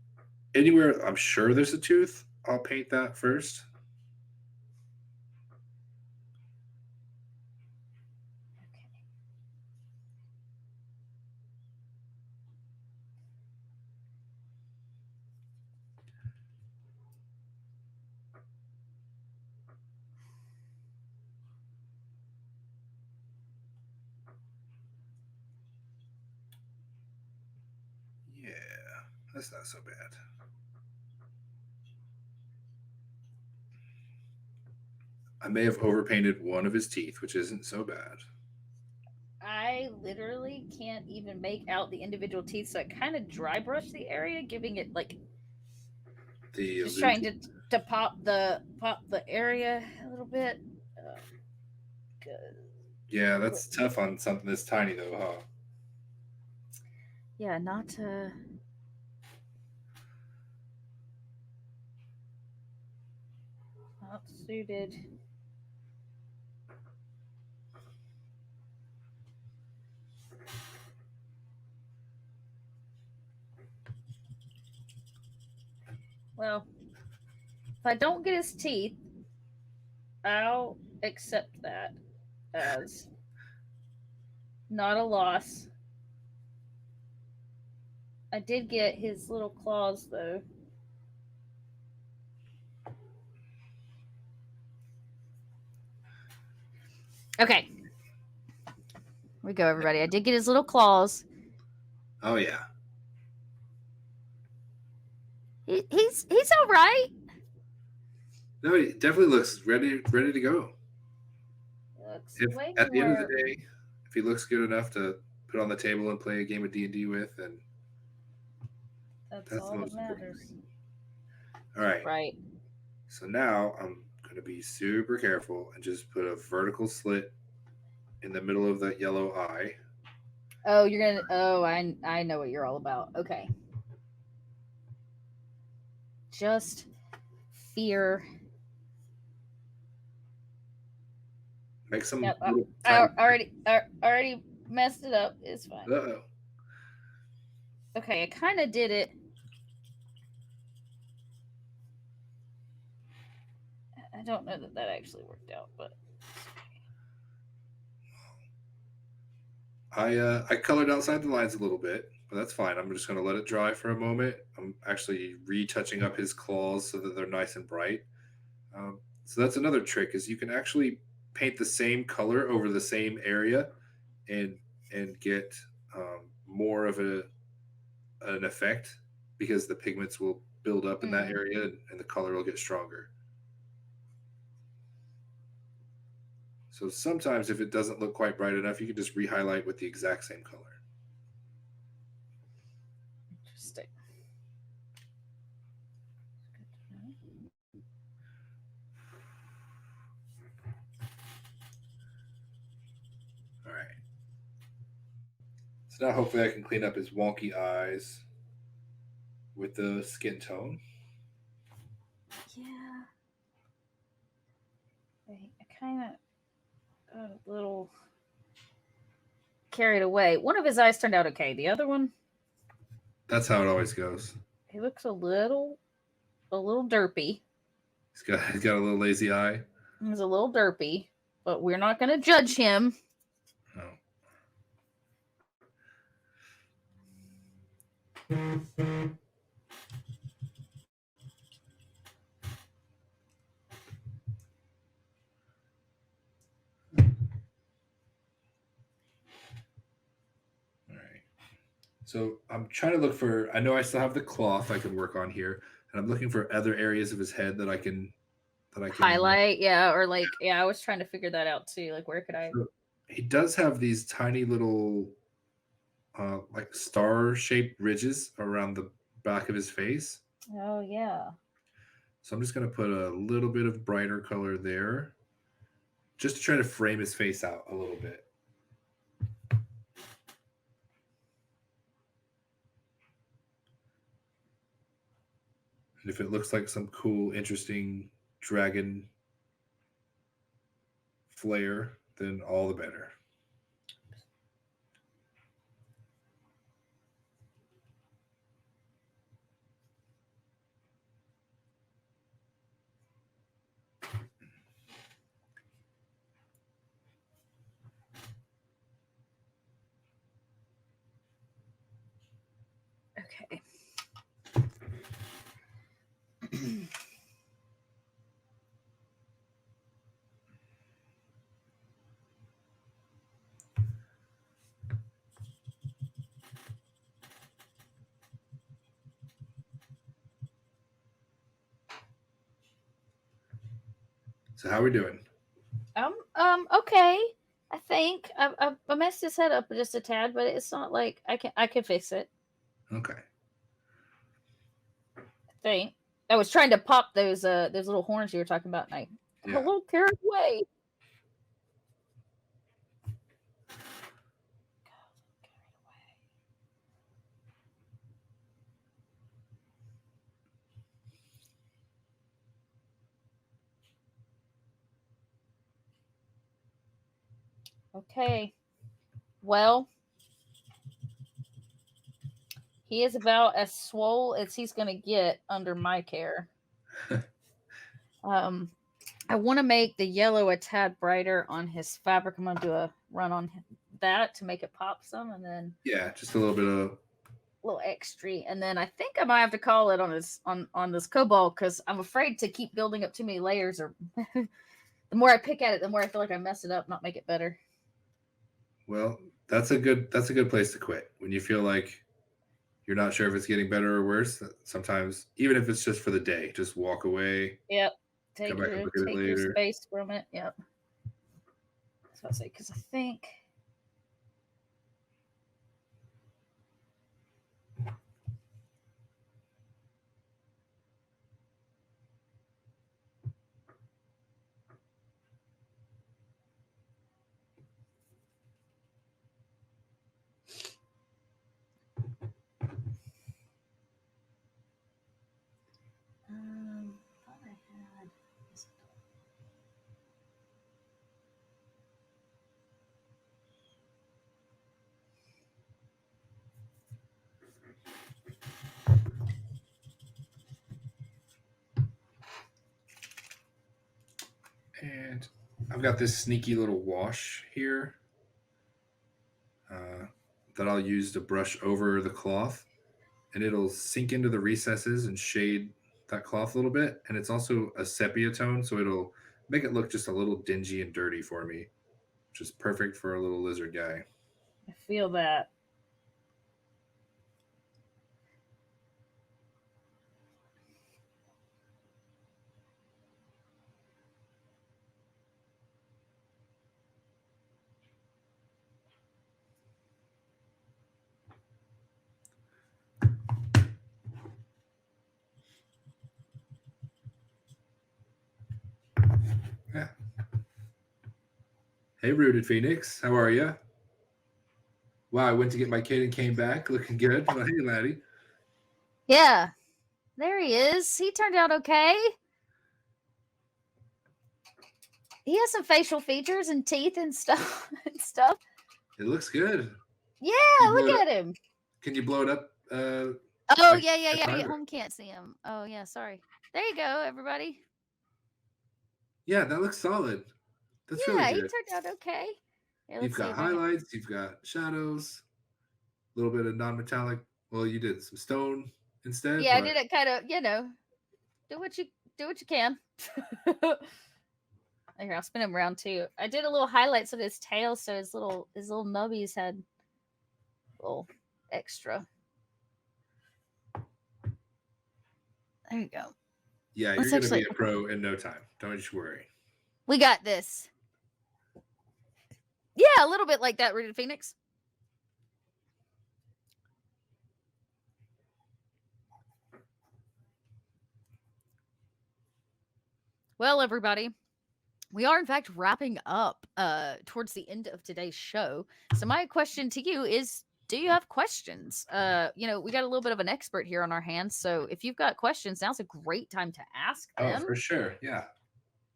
anywhere I'm sure there's a tooth, I'll paint that first. Yeah, that's not so bad. I may have overpainted one of his teeth, which isn't so bad. I literally can't even make out the individual teeth, so I kind of dry brush the area, giving it like The just trying to pop the area a little bit. Yeah, that's tough on something this tiny though, huh? Yeah, not suited. Well, if I don't get his teeth, I'll accept that as not a loss. I did get his little claws though. Okay. Here we go, everybody. I did get his little claws. Oh yeah. He's all right. No, he definitely looks ready to go. If Way at the end of the more. day, if he looks good enough to put on the table and play a game of D&D with, then That's all the that most important matters. thing. All right. Right. So now I'm going to be super careful and just put a vertical slit in the middle of that yellow eye. Oh, you're gonna. Oh, I know what you're all about. Okay. Just fear. Make some. Yep, I already messed it up. It's fine. Uh-oh. Okay, I kind of did it. I don't know that actually worked out, but I colored outside the lines a little bit, but that's fine. I'm just going to let it dry for a moment. I'm actually retouching up his claws so that they're nice and bright. So that's another trick is you can actually paint the same color over the same area and get more of an effect because the pigments will build up in that area and the color will get stronger. So sometimes if it doesn't look quite bright enough, you can just re-highlight with the exact same color. Interesting. All right. So now hopefully I can clean up his wonky eyes with the skin tone. Yeah. I kind of got a little carried away. One of his eyes turned out okay. The other one, That's how it always goes. he looks a little derpy. He's got a little lazy eye. He's a little derpy, but we're not going to judge him. Oh. So I'm trying to look for. I know I still have the cloth I can work on here, and I'm looking for other areas of his head that I can highlight. Yeah, or like I was trying to figure that out too. Like where could I? So he does have these tiny little, like star-shaped ridges around the back of his face. Oh yeah. So I'm just going to put a little bit of brighter color there, just to try to frame his face out a little bit. And if it looks like some cool, interesting dragon flare, then all the better. Okay. So how are we doing? Okay. I think I messed his head up just a tad, but it's not like I can fix it. Okay. I think I was trying to pop those little horns you were talking about, and I got a little carried away. Okay. Well, he is about as swole as he's going to get under my care. I want to make the yellow a tad brighter on his fabric. I'm going to do a run on that to make it pop some, and then just a little bit of little extra, and then I think I might have to call it on this Kobold because I'm afraid to keep building up too many layers. Or the more I pick at it, the more I feel like I mess it up, not make it better. Well, that's a good place to quit when you feel like you're not sure if it's getting better or worse. Sometimes, even if it's just for the day, just walk away. Yep. Come back and look at it later. Your space from it. Yep. So I say because I think. Thought I had. And I've got this sneaky little wash here. that I'll use to brush over the cloth, and it'll sink into the recesses and shade that cloth a little bit. And it's also a sepia tone, so it'll make it look just a little dingy and dirty for me, which is perfect for a little lizard guy. I feel that. Yeah. Hey, Rooted Phoenix, how are you? Wow, I went to get my kid and came back looking good. Well, hey, laddie. Yeah. There he is. He turned out okay. He has some facial features and teeth and stuff It looks good. Yeah, Can you look blow it at up? him. Can you blow it up? Oh, Like yeah. a At timer? home can't see him. Oh, yeah, sorry. There you go, everybody. Yeah, that looks solid. That's really Yeah, he good. turned out okay. Here, You've let's see got if I can. highlights, you've got shadows, a little bit of non-metallic. Well, you did some stone instead, Yeah, I but did it kind of, do what you can. Here, I'll spin him around too. I did a little highlights of his tail, so his little nubbies had a little extra. There you go. yeah, you're Let's going to be actually. a pro in no time. Don't you worry. We got this. Yeah, a little bit like that, Rooted Phoenix. Well, everybody, we are in fact wrapping up towards the end of today's show. So my question to you is, do you have questions? We got a little bit of an expert here on our hands, so if you've got questions, now's a great time to ask Oh, them. for sure. Yeah.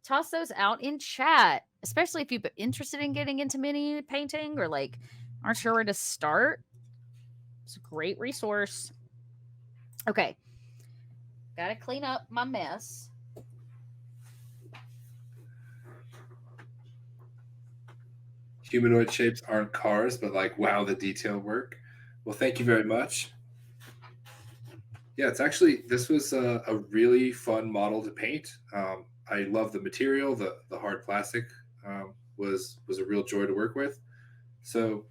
Toss those out in chat, especially if you're interested in getting into mini painting or like aren't sure where to start. It's a great resource. Okay. Gotta clean up my mess. Humanoid shapes aren't cars, but like, wow, the detail work. Well, thank you very much. Yeah, this was a really fun model to paint. I love the material. The hard plastic was a real joy to work with. So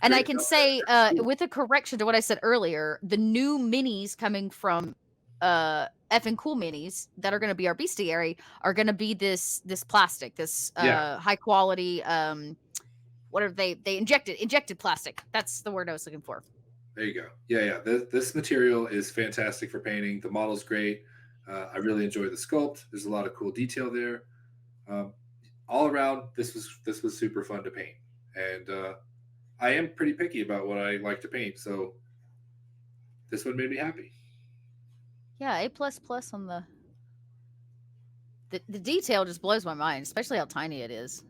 And I great can job say, there. Cool. with a correction to what I said earlier, the new minis coming from EffinCoolMinis that are going to be our bestiary are going to be this plastic, this Yeah. high quality. What are they? They injected plastic. That's the word I was looking for. There you go. Yeah. This material is fantastic for painting. The model's great. I really enjoy the sculpt. There's a lot of cool detail there. Um, all around, this was super fun to paint, and I am pretty picky about what I like to paint. So this one made me happy. Yeah, A++ on the detail just blows my mind, especially how tiny it is.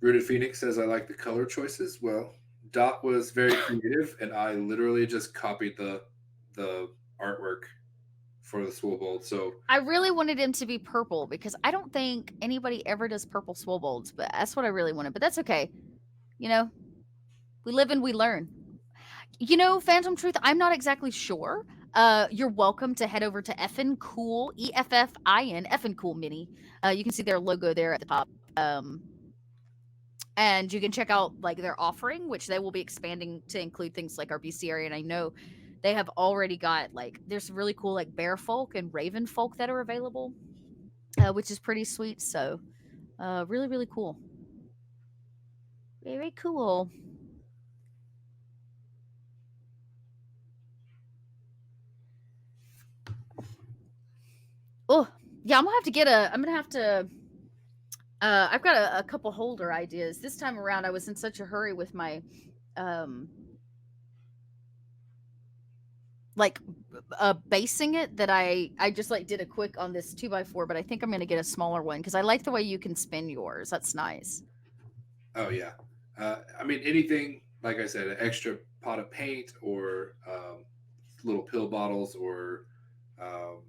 Rooted Phoenix says I like the color choices. Well, Dot was very creative, and I literally just copied the artwork for the Swolbold. So I really wanted him to be purple because I don't think anybody ever does purple Swolbolds, but that's what I really wanted. But that's okay. We live and we learn. Phantom Truth, I'm not exactly sure. You're welcome to head over to EffinCool, EFFIN, EffinCoolMini. You can see their logo there at the top. And you can check out like their offering, which they will be expanding to include things like our bestiary. And I know they have already got there's some really cool like bear folk and raven folk that are available, which is pretty sweet. So really, really cool. Very cool. Oh, yeah, I'm gonna have to I've got a couple holder ideas. This time around I was in such a hurry with my basing it that I just did a quick on this 2x4, but I think I'm gonna get a smaller one because I like the way you can spin yours. That's nice. oh yeah, I mean anything like I said, an extra pot of paint or little pill bottles or um,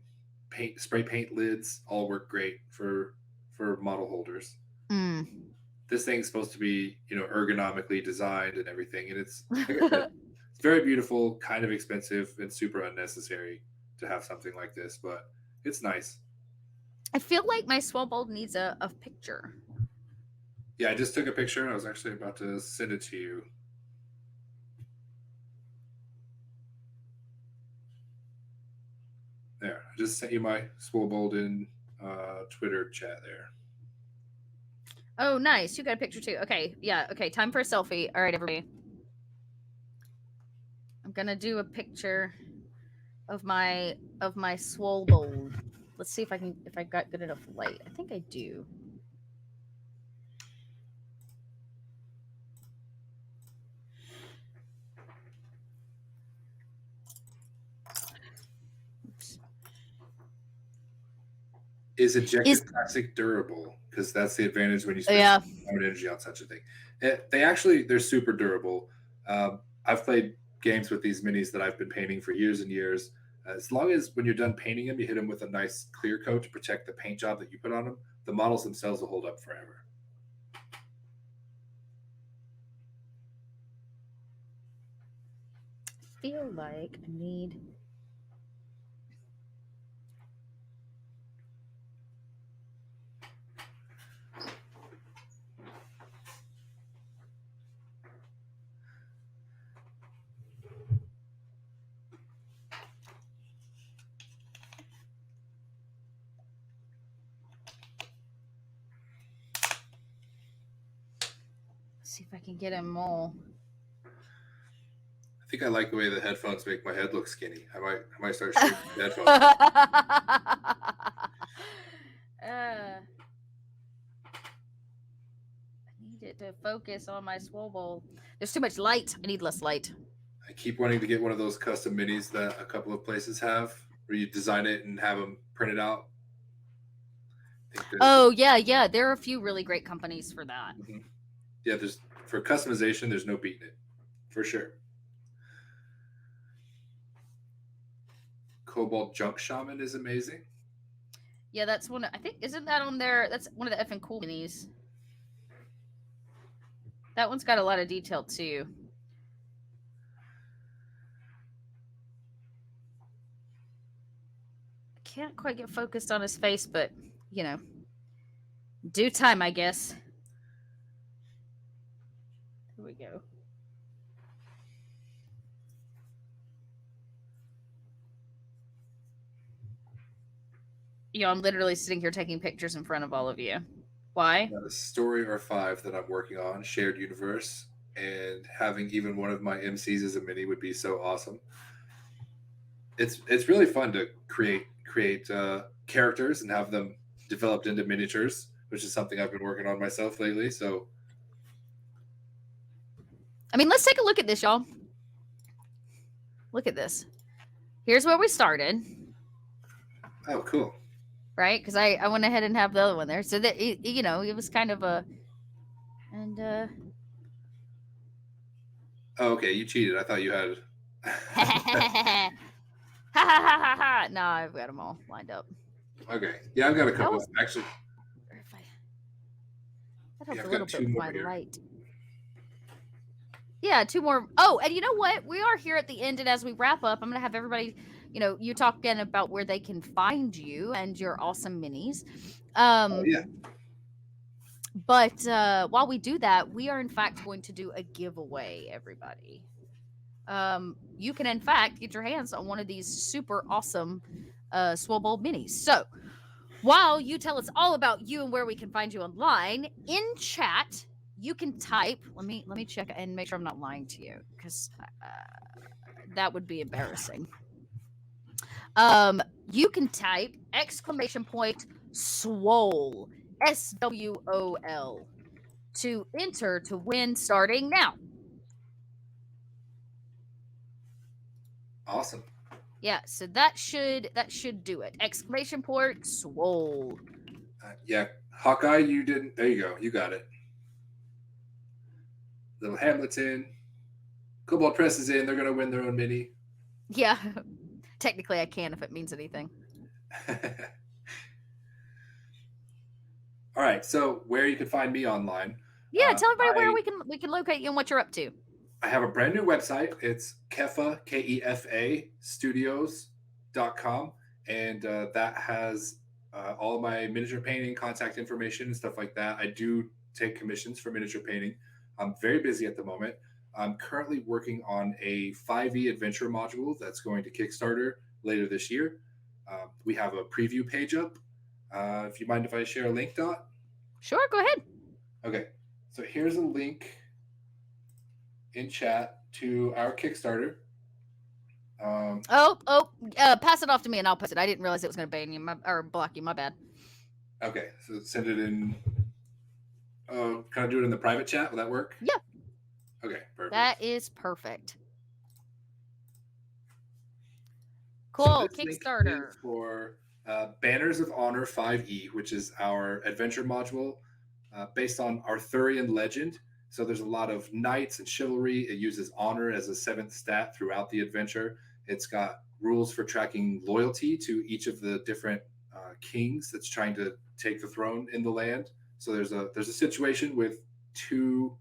spray paint lids all work great for model holders. Mm. this thing's supposed to be, ergonomically designed and everything, and it's like I said, it's very beautiful, kind of expensive, and super unnecessary to have something like this, but it's nice. I feel like my Swolbold needs a picture. Yeah, I just took a picture and I was actually about to send it to you. There, I just sent you my Swolbold in Twitter chat there. Oh, nice. You got a picture too. Okay, yeah. Okay, time for a selfie. All right, everybody. I'm gonna do a picture of my Swolbold. Let's see if I got good enough light. I think I do. Oops. Is ejected plastic durable? Because that's the advantage when you spend energy on such a thing. They're super durable. I've played games with these minis that I've been painting for years and years. As long as when you're done painting them, you hit them with a nice clear coat to protect the paint job that you put on them, the models themselves will hold up forever. I feel like I need... see if I can get him all. I think I like the way the headphones make my head look skinny. I might start shooting the headphones. I need it to focus on my Swolbold. There's too much light. I need less light. I keep wanting to get one of those custom minis that a couple of places have, where you design it and have them printed out. Oh, yeah. There are a few really great companies for that. Mm-hmm. Yeah, for customization, there's no beating it, for sure. Kobold Junk Shaman is amazing. Yeah, that's one. I think, isn't that on there? That's one of the EffinCoolMinis. That one's got a lot of detail too. I can't quite get focused on his face, but due time, I guess. Here we go. I'm literally sitting here taking pictures in front of all of you. Why? A story or 5 that I'm working on, shared universe, and having even one of my MCs as a mini would be so awesome. It's really fun to create characters and have them developed into miniatures, which is something I've been working on myself lately. So, I mean, let's take a look at this, y'all. Look at this. Here's where we started. Oh, cool. Right? Because I went ahead and have the other one there. So that, it was kind of a... And, Oh, okay. You cheated. I thought you had... No, I've got them all lined up. Okay. Yeah, I've got a couple. Actually... That helped a little bit with my light. Yeah, 2 more. Oh, and you know what? We are here at the end, and as we wrap up, I'm going to have everybody... you talk again about where they can find you and your awesome minis. Yeah. But while we do that, we are in fact going to do a giveaway, everybody. You can in fact get your hands on one of these super awesome Swolbold minis. So while you tell us all about you and where we can find you online, in chat, you can type, let me check and make sure I'm not lying to you, because that would be embarrassing. You can type !Swole, SWOL, to enter to win starting now. Awesome. Yeah, so that should do it. !Swole. Yeah, Hawkeye, you didn't. There you go. You got it. Little Hamlet's in. Kobold Press is in. They're going to win their own mini. Yeah. Technically, I can if it means anything. All right. So where you can find me online. Yeah, tell everybody where I we can locate you and what you're up to. I have a brand new website. It's Kefa, Kefa Studios.com. And that has all of my miniature painting, contact information, and stuff like that. I do take commissions for miniature painting. I'm very busy at the moment. I'm currently working on a 5e adventure module that's going to Kickstarter later this year. We have a preview page up. If you mind if I share a link, Dot? Sure, go ahead. Okay. So here's a link in chat to our Kickstarter. Pass it off to me and I'll post it. I didn't realize it was going to ban you or block you. My bad. Okay, so send it in. Can I do it in the private chat? Will that work? Yeah. Okay, perfect. That is perfect. Cool. So this Kickstarter link is for Banners of Honor 5e, which is our adventure module based on Arthurian legend. So there's a lot of knights and chivalry. It uses honor as a 7th stat throughout the adventure. It's got rules for tracking loyalty to each of the different kings that's trying to take the throne in the land. So there's a situation with 2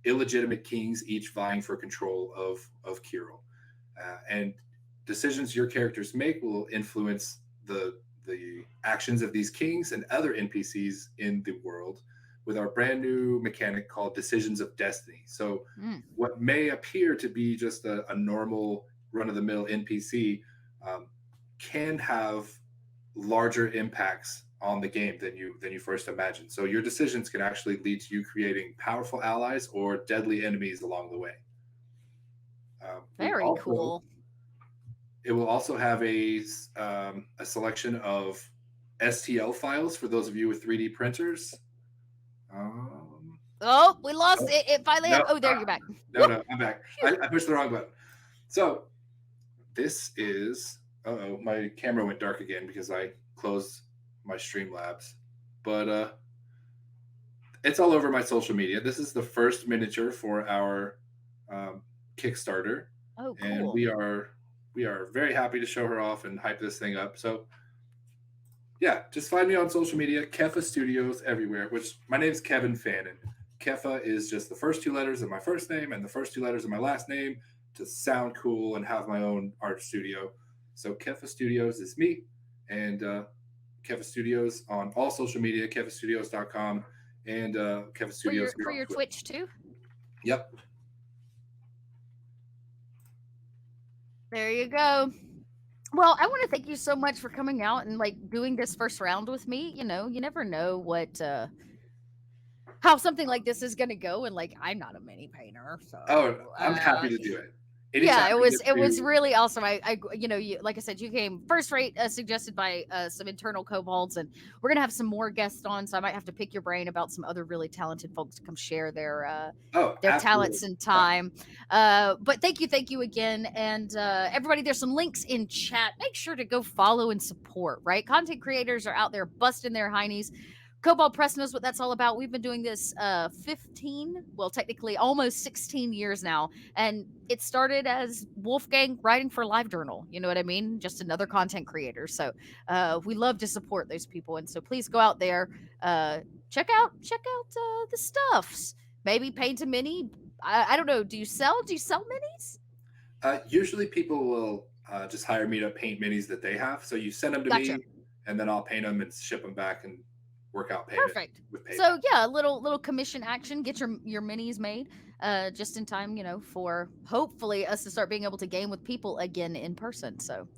illegitimate kings, each vying for control of Kirill, and decisions your characters make will influence the actions of these kings and other NPCs in the world. With our brand new mechanic called Decisions of Destiny. So what may appear to be just a normal run-of-the-mill NPC can have larger impacts on the game than you first imagined. So your decisions can actually lead to you creating powerful allies or deadly enemies along the way. Very cool. It will also have a selection of STL files for those of you with 3D printers. We lost it. It finally. No, there you're back. No, I'm back. I pushed the wrong button. So this is. My camera went dark again because I closed my Streamlabs. But it's all over my social media. This is the first miniature for our Kickstarter. Oh, cool. And we are very happy to show her off and hype this thing up. So yeah, just find me on social media, Kefa Studios everywhere, which my name's Kevin Fannin. Kefa is just the first 2 letters of my first name and the first 2 letters of my last name to sound cool and have my own art studio. So Kefa Studios is me, and Kefa Studios on all social media, kefastudios.com, and Kefa Studios for your Twitch too? Yep. There you go. Well, I want to thank you so much for coming out and doing this first round with me. You never know what how something like this is going to go, and I'm not a mini painter, so I'm happy to do it. Anytime it was really awesome. I like I said, you came first rate, suggested by some internal kobolds, and we're gonna have some more guests on, so I might have to pick your brain about some other really talented folks to come share their talents and time. But thank you again, and everybody, there's some links in chat. Make sure to go follow and support. Right, content creators are out there busting their heinies. Kobold Press knows what that's all about. We've been doing this 15, well, technically almost 16 years now. And it started as Wolfgang writing for LiveJournal. You know what I mean? Just another content creator. So we love to support those people. And so please go out there, check out the stuffs. Maybe paint a mini. I don't know. Do you sell minis? Usually people will just hire me to paint minis that they have. So you send them to me, and then I'll paint them and ship them back and work out payment. Perfect. So yeah, a little commission action. Get your minis made just in time, for hopefully us to start being able to game with people again in person. So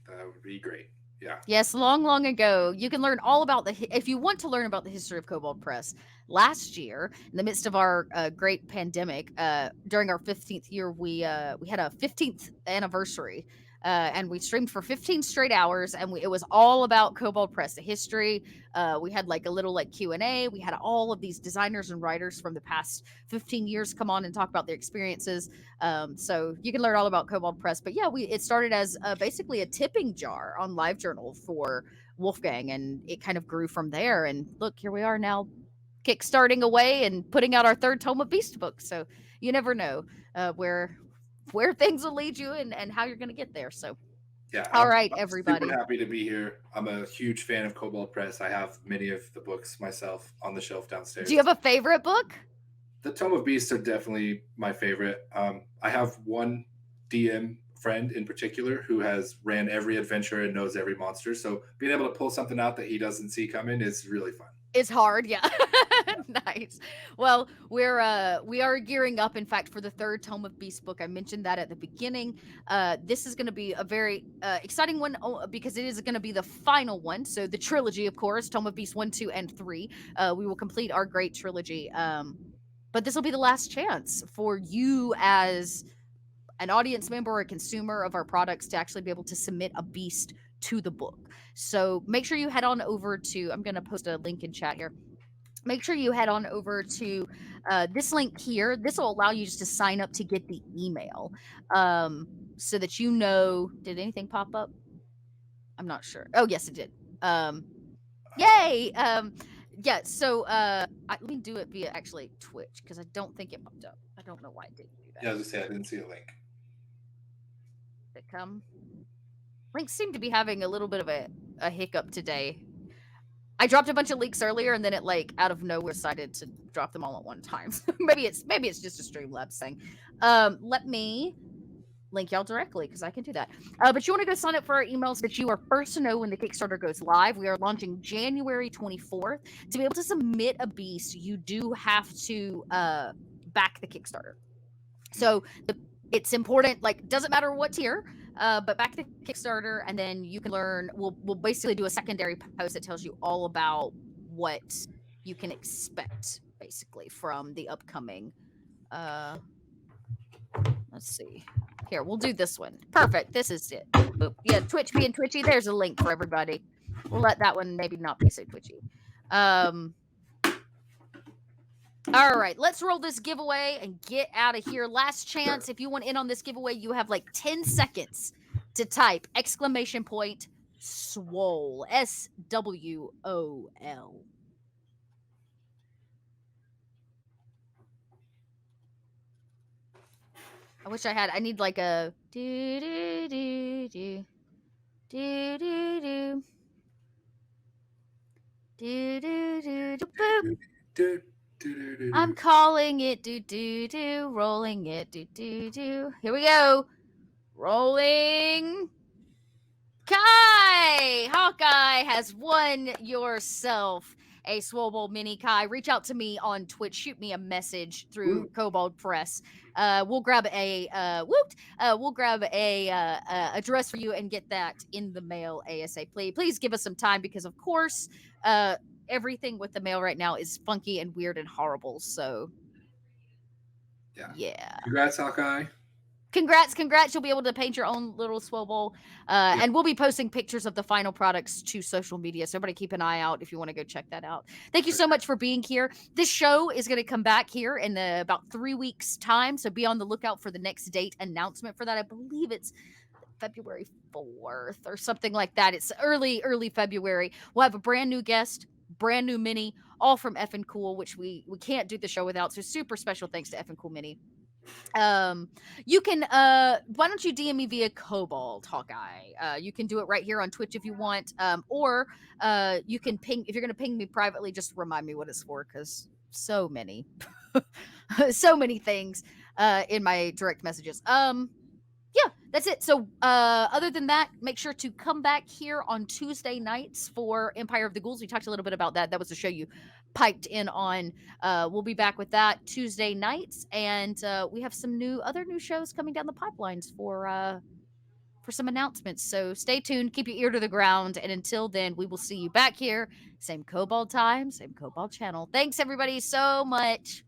that would be great. Yeah. Yes, long ago. You can learn all about if you want to learn about the history of Kobold Press. Last year, in the midst of our great pandemic, during our 15th year, we had a 15th anniversary. And we streamed for 15 straight hours, and it was all about Kobold Press, the history. We had a little Q&A. We had all of these designers and writers from the past 15 years come on and talk about their experiences. So you can learn all about Kobold Press. But yeah, it started as basically a tipping jar on LiveJournal for Wolfgang, and it kind of grew from there. And look, here we are now, kickstarting away and putting out our 3rd Tome of Beast books. So you never know where things will lead you and how you're going to get there. So yeah, all right, I'm everybody. Super happy to be here. I'm a huge fan of Kobold Press. I have many of the books myself on the shelf downstairs. Do you have a favorite book? The Tome of Beasts are definitely my favorite. I have one DM friend in particular who has ran every adventure and knows every monster. So being able to pull something out that he doesn't see coming is really fun. It's hard, yeah. Nice. Well, we are gearing up, in fact, for the third Tome of Beast book. I mentioned that at the beginning. This is going to be a very exciting one because it is going to be the final one. So the trilogy, of course, Tome of Beast 1, 2, and 3. We will complete our great trilogy. But this will be the last chance for you as an audience member or a consumer of our products to actually be able to submit a beast to the book. So make sure you head on over to, I'm going to post a link in chat here. Make sure you head on over to this link here. This will allow you just to sign up to get the email so that you know. Did anything pop up? I'm not sure. Oh, yes, it did. Yay! Yeah, so let me do it via actually Twitch because I don't think it popped up. I don't know why it didn't do that. Yeah, I was just saying I didn't see a link. Did it come? Links seem to be having a little bit of a hiccup today. I dropped a bunch of links earlier, and then it like out of nowhere decided to drop them all at one time. maybe it's just a Streamlabs thing. Let me link y'all directly because I can do that. But you want to go sign up for our emails so that you are first to know when the Kickstarter goes live. We are launching January 24th. To be able to submit a beast, you do have to back the Kickstarter. So it's important. Like, doesn't matter what tier. But back to Kickstarter, and then you can learn. We'll basically do a secondary post that tells you all about what you can expect, basically, from the upcoming. Let's see. Here, we'll do this one. Perfect. This is it. Boop. Yeah, Twitch being twitchy. There's a link for everybody. We'll let that one maybe not be so twitchy. All right, let's roll this giveaway and get out of here. Last chance. If you want in on this giveaway, you have like 10 seconds to type !Swole, SWOL. I wish I need like a do do do do do do do do do do boop. I'm calling it do do do, rolling it do do do. Here we go. Rolling. Kai! Hawkeye has won yourself a Swolbold mini. Kai, reach out to me on Twitch. Shoot me a message through Kobold Press. We'll grab a address for you and get that in the mail ASAP. Please give us some time because, of course, everything with the mail right now is funky and weird and horrible. So, yeah. Congrats, Hawkeye. Congrats. You'll be able to paint your own little Swolbold. And we'll be posting pictures of the final products to social media. So everybody keep an eye out if you want to go check that out. Thank you so much for being here. This show is going to come back here in about 3 weeks' time. So be on the lookout for the next date announcement for that. I believe it's February 4th or something like that. It's early February. We'll have a brand new guest, brand new mini, all from EffinCool, which we can't do the show without. So super special thanks to EffinCoolMini. You can why don't you DM me via Kobold, Hawkeye? You can do it right here on Twitch if you want, or you can ping. If you're gonna ping me privately, just remind me what it's for, because so many things in my direct messages. Yeah, that's it. So other than that, make sure to come back here on Tuesday nights for Empire of the Ghouls. We talked a little bit about that. That was the show you piped in on. We'll be back with that Tuesday nights, and we have some other new shows coming down the pipelines for some announcements. So stay tuned, keep your ear to the ground, and until then, we will see you back here, same Kobold time, same Kobold channel. Thanks everybody so much.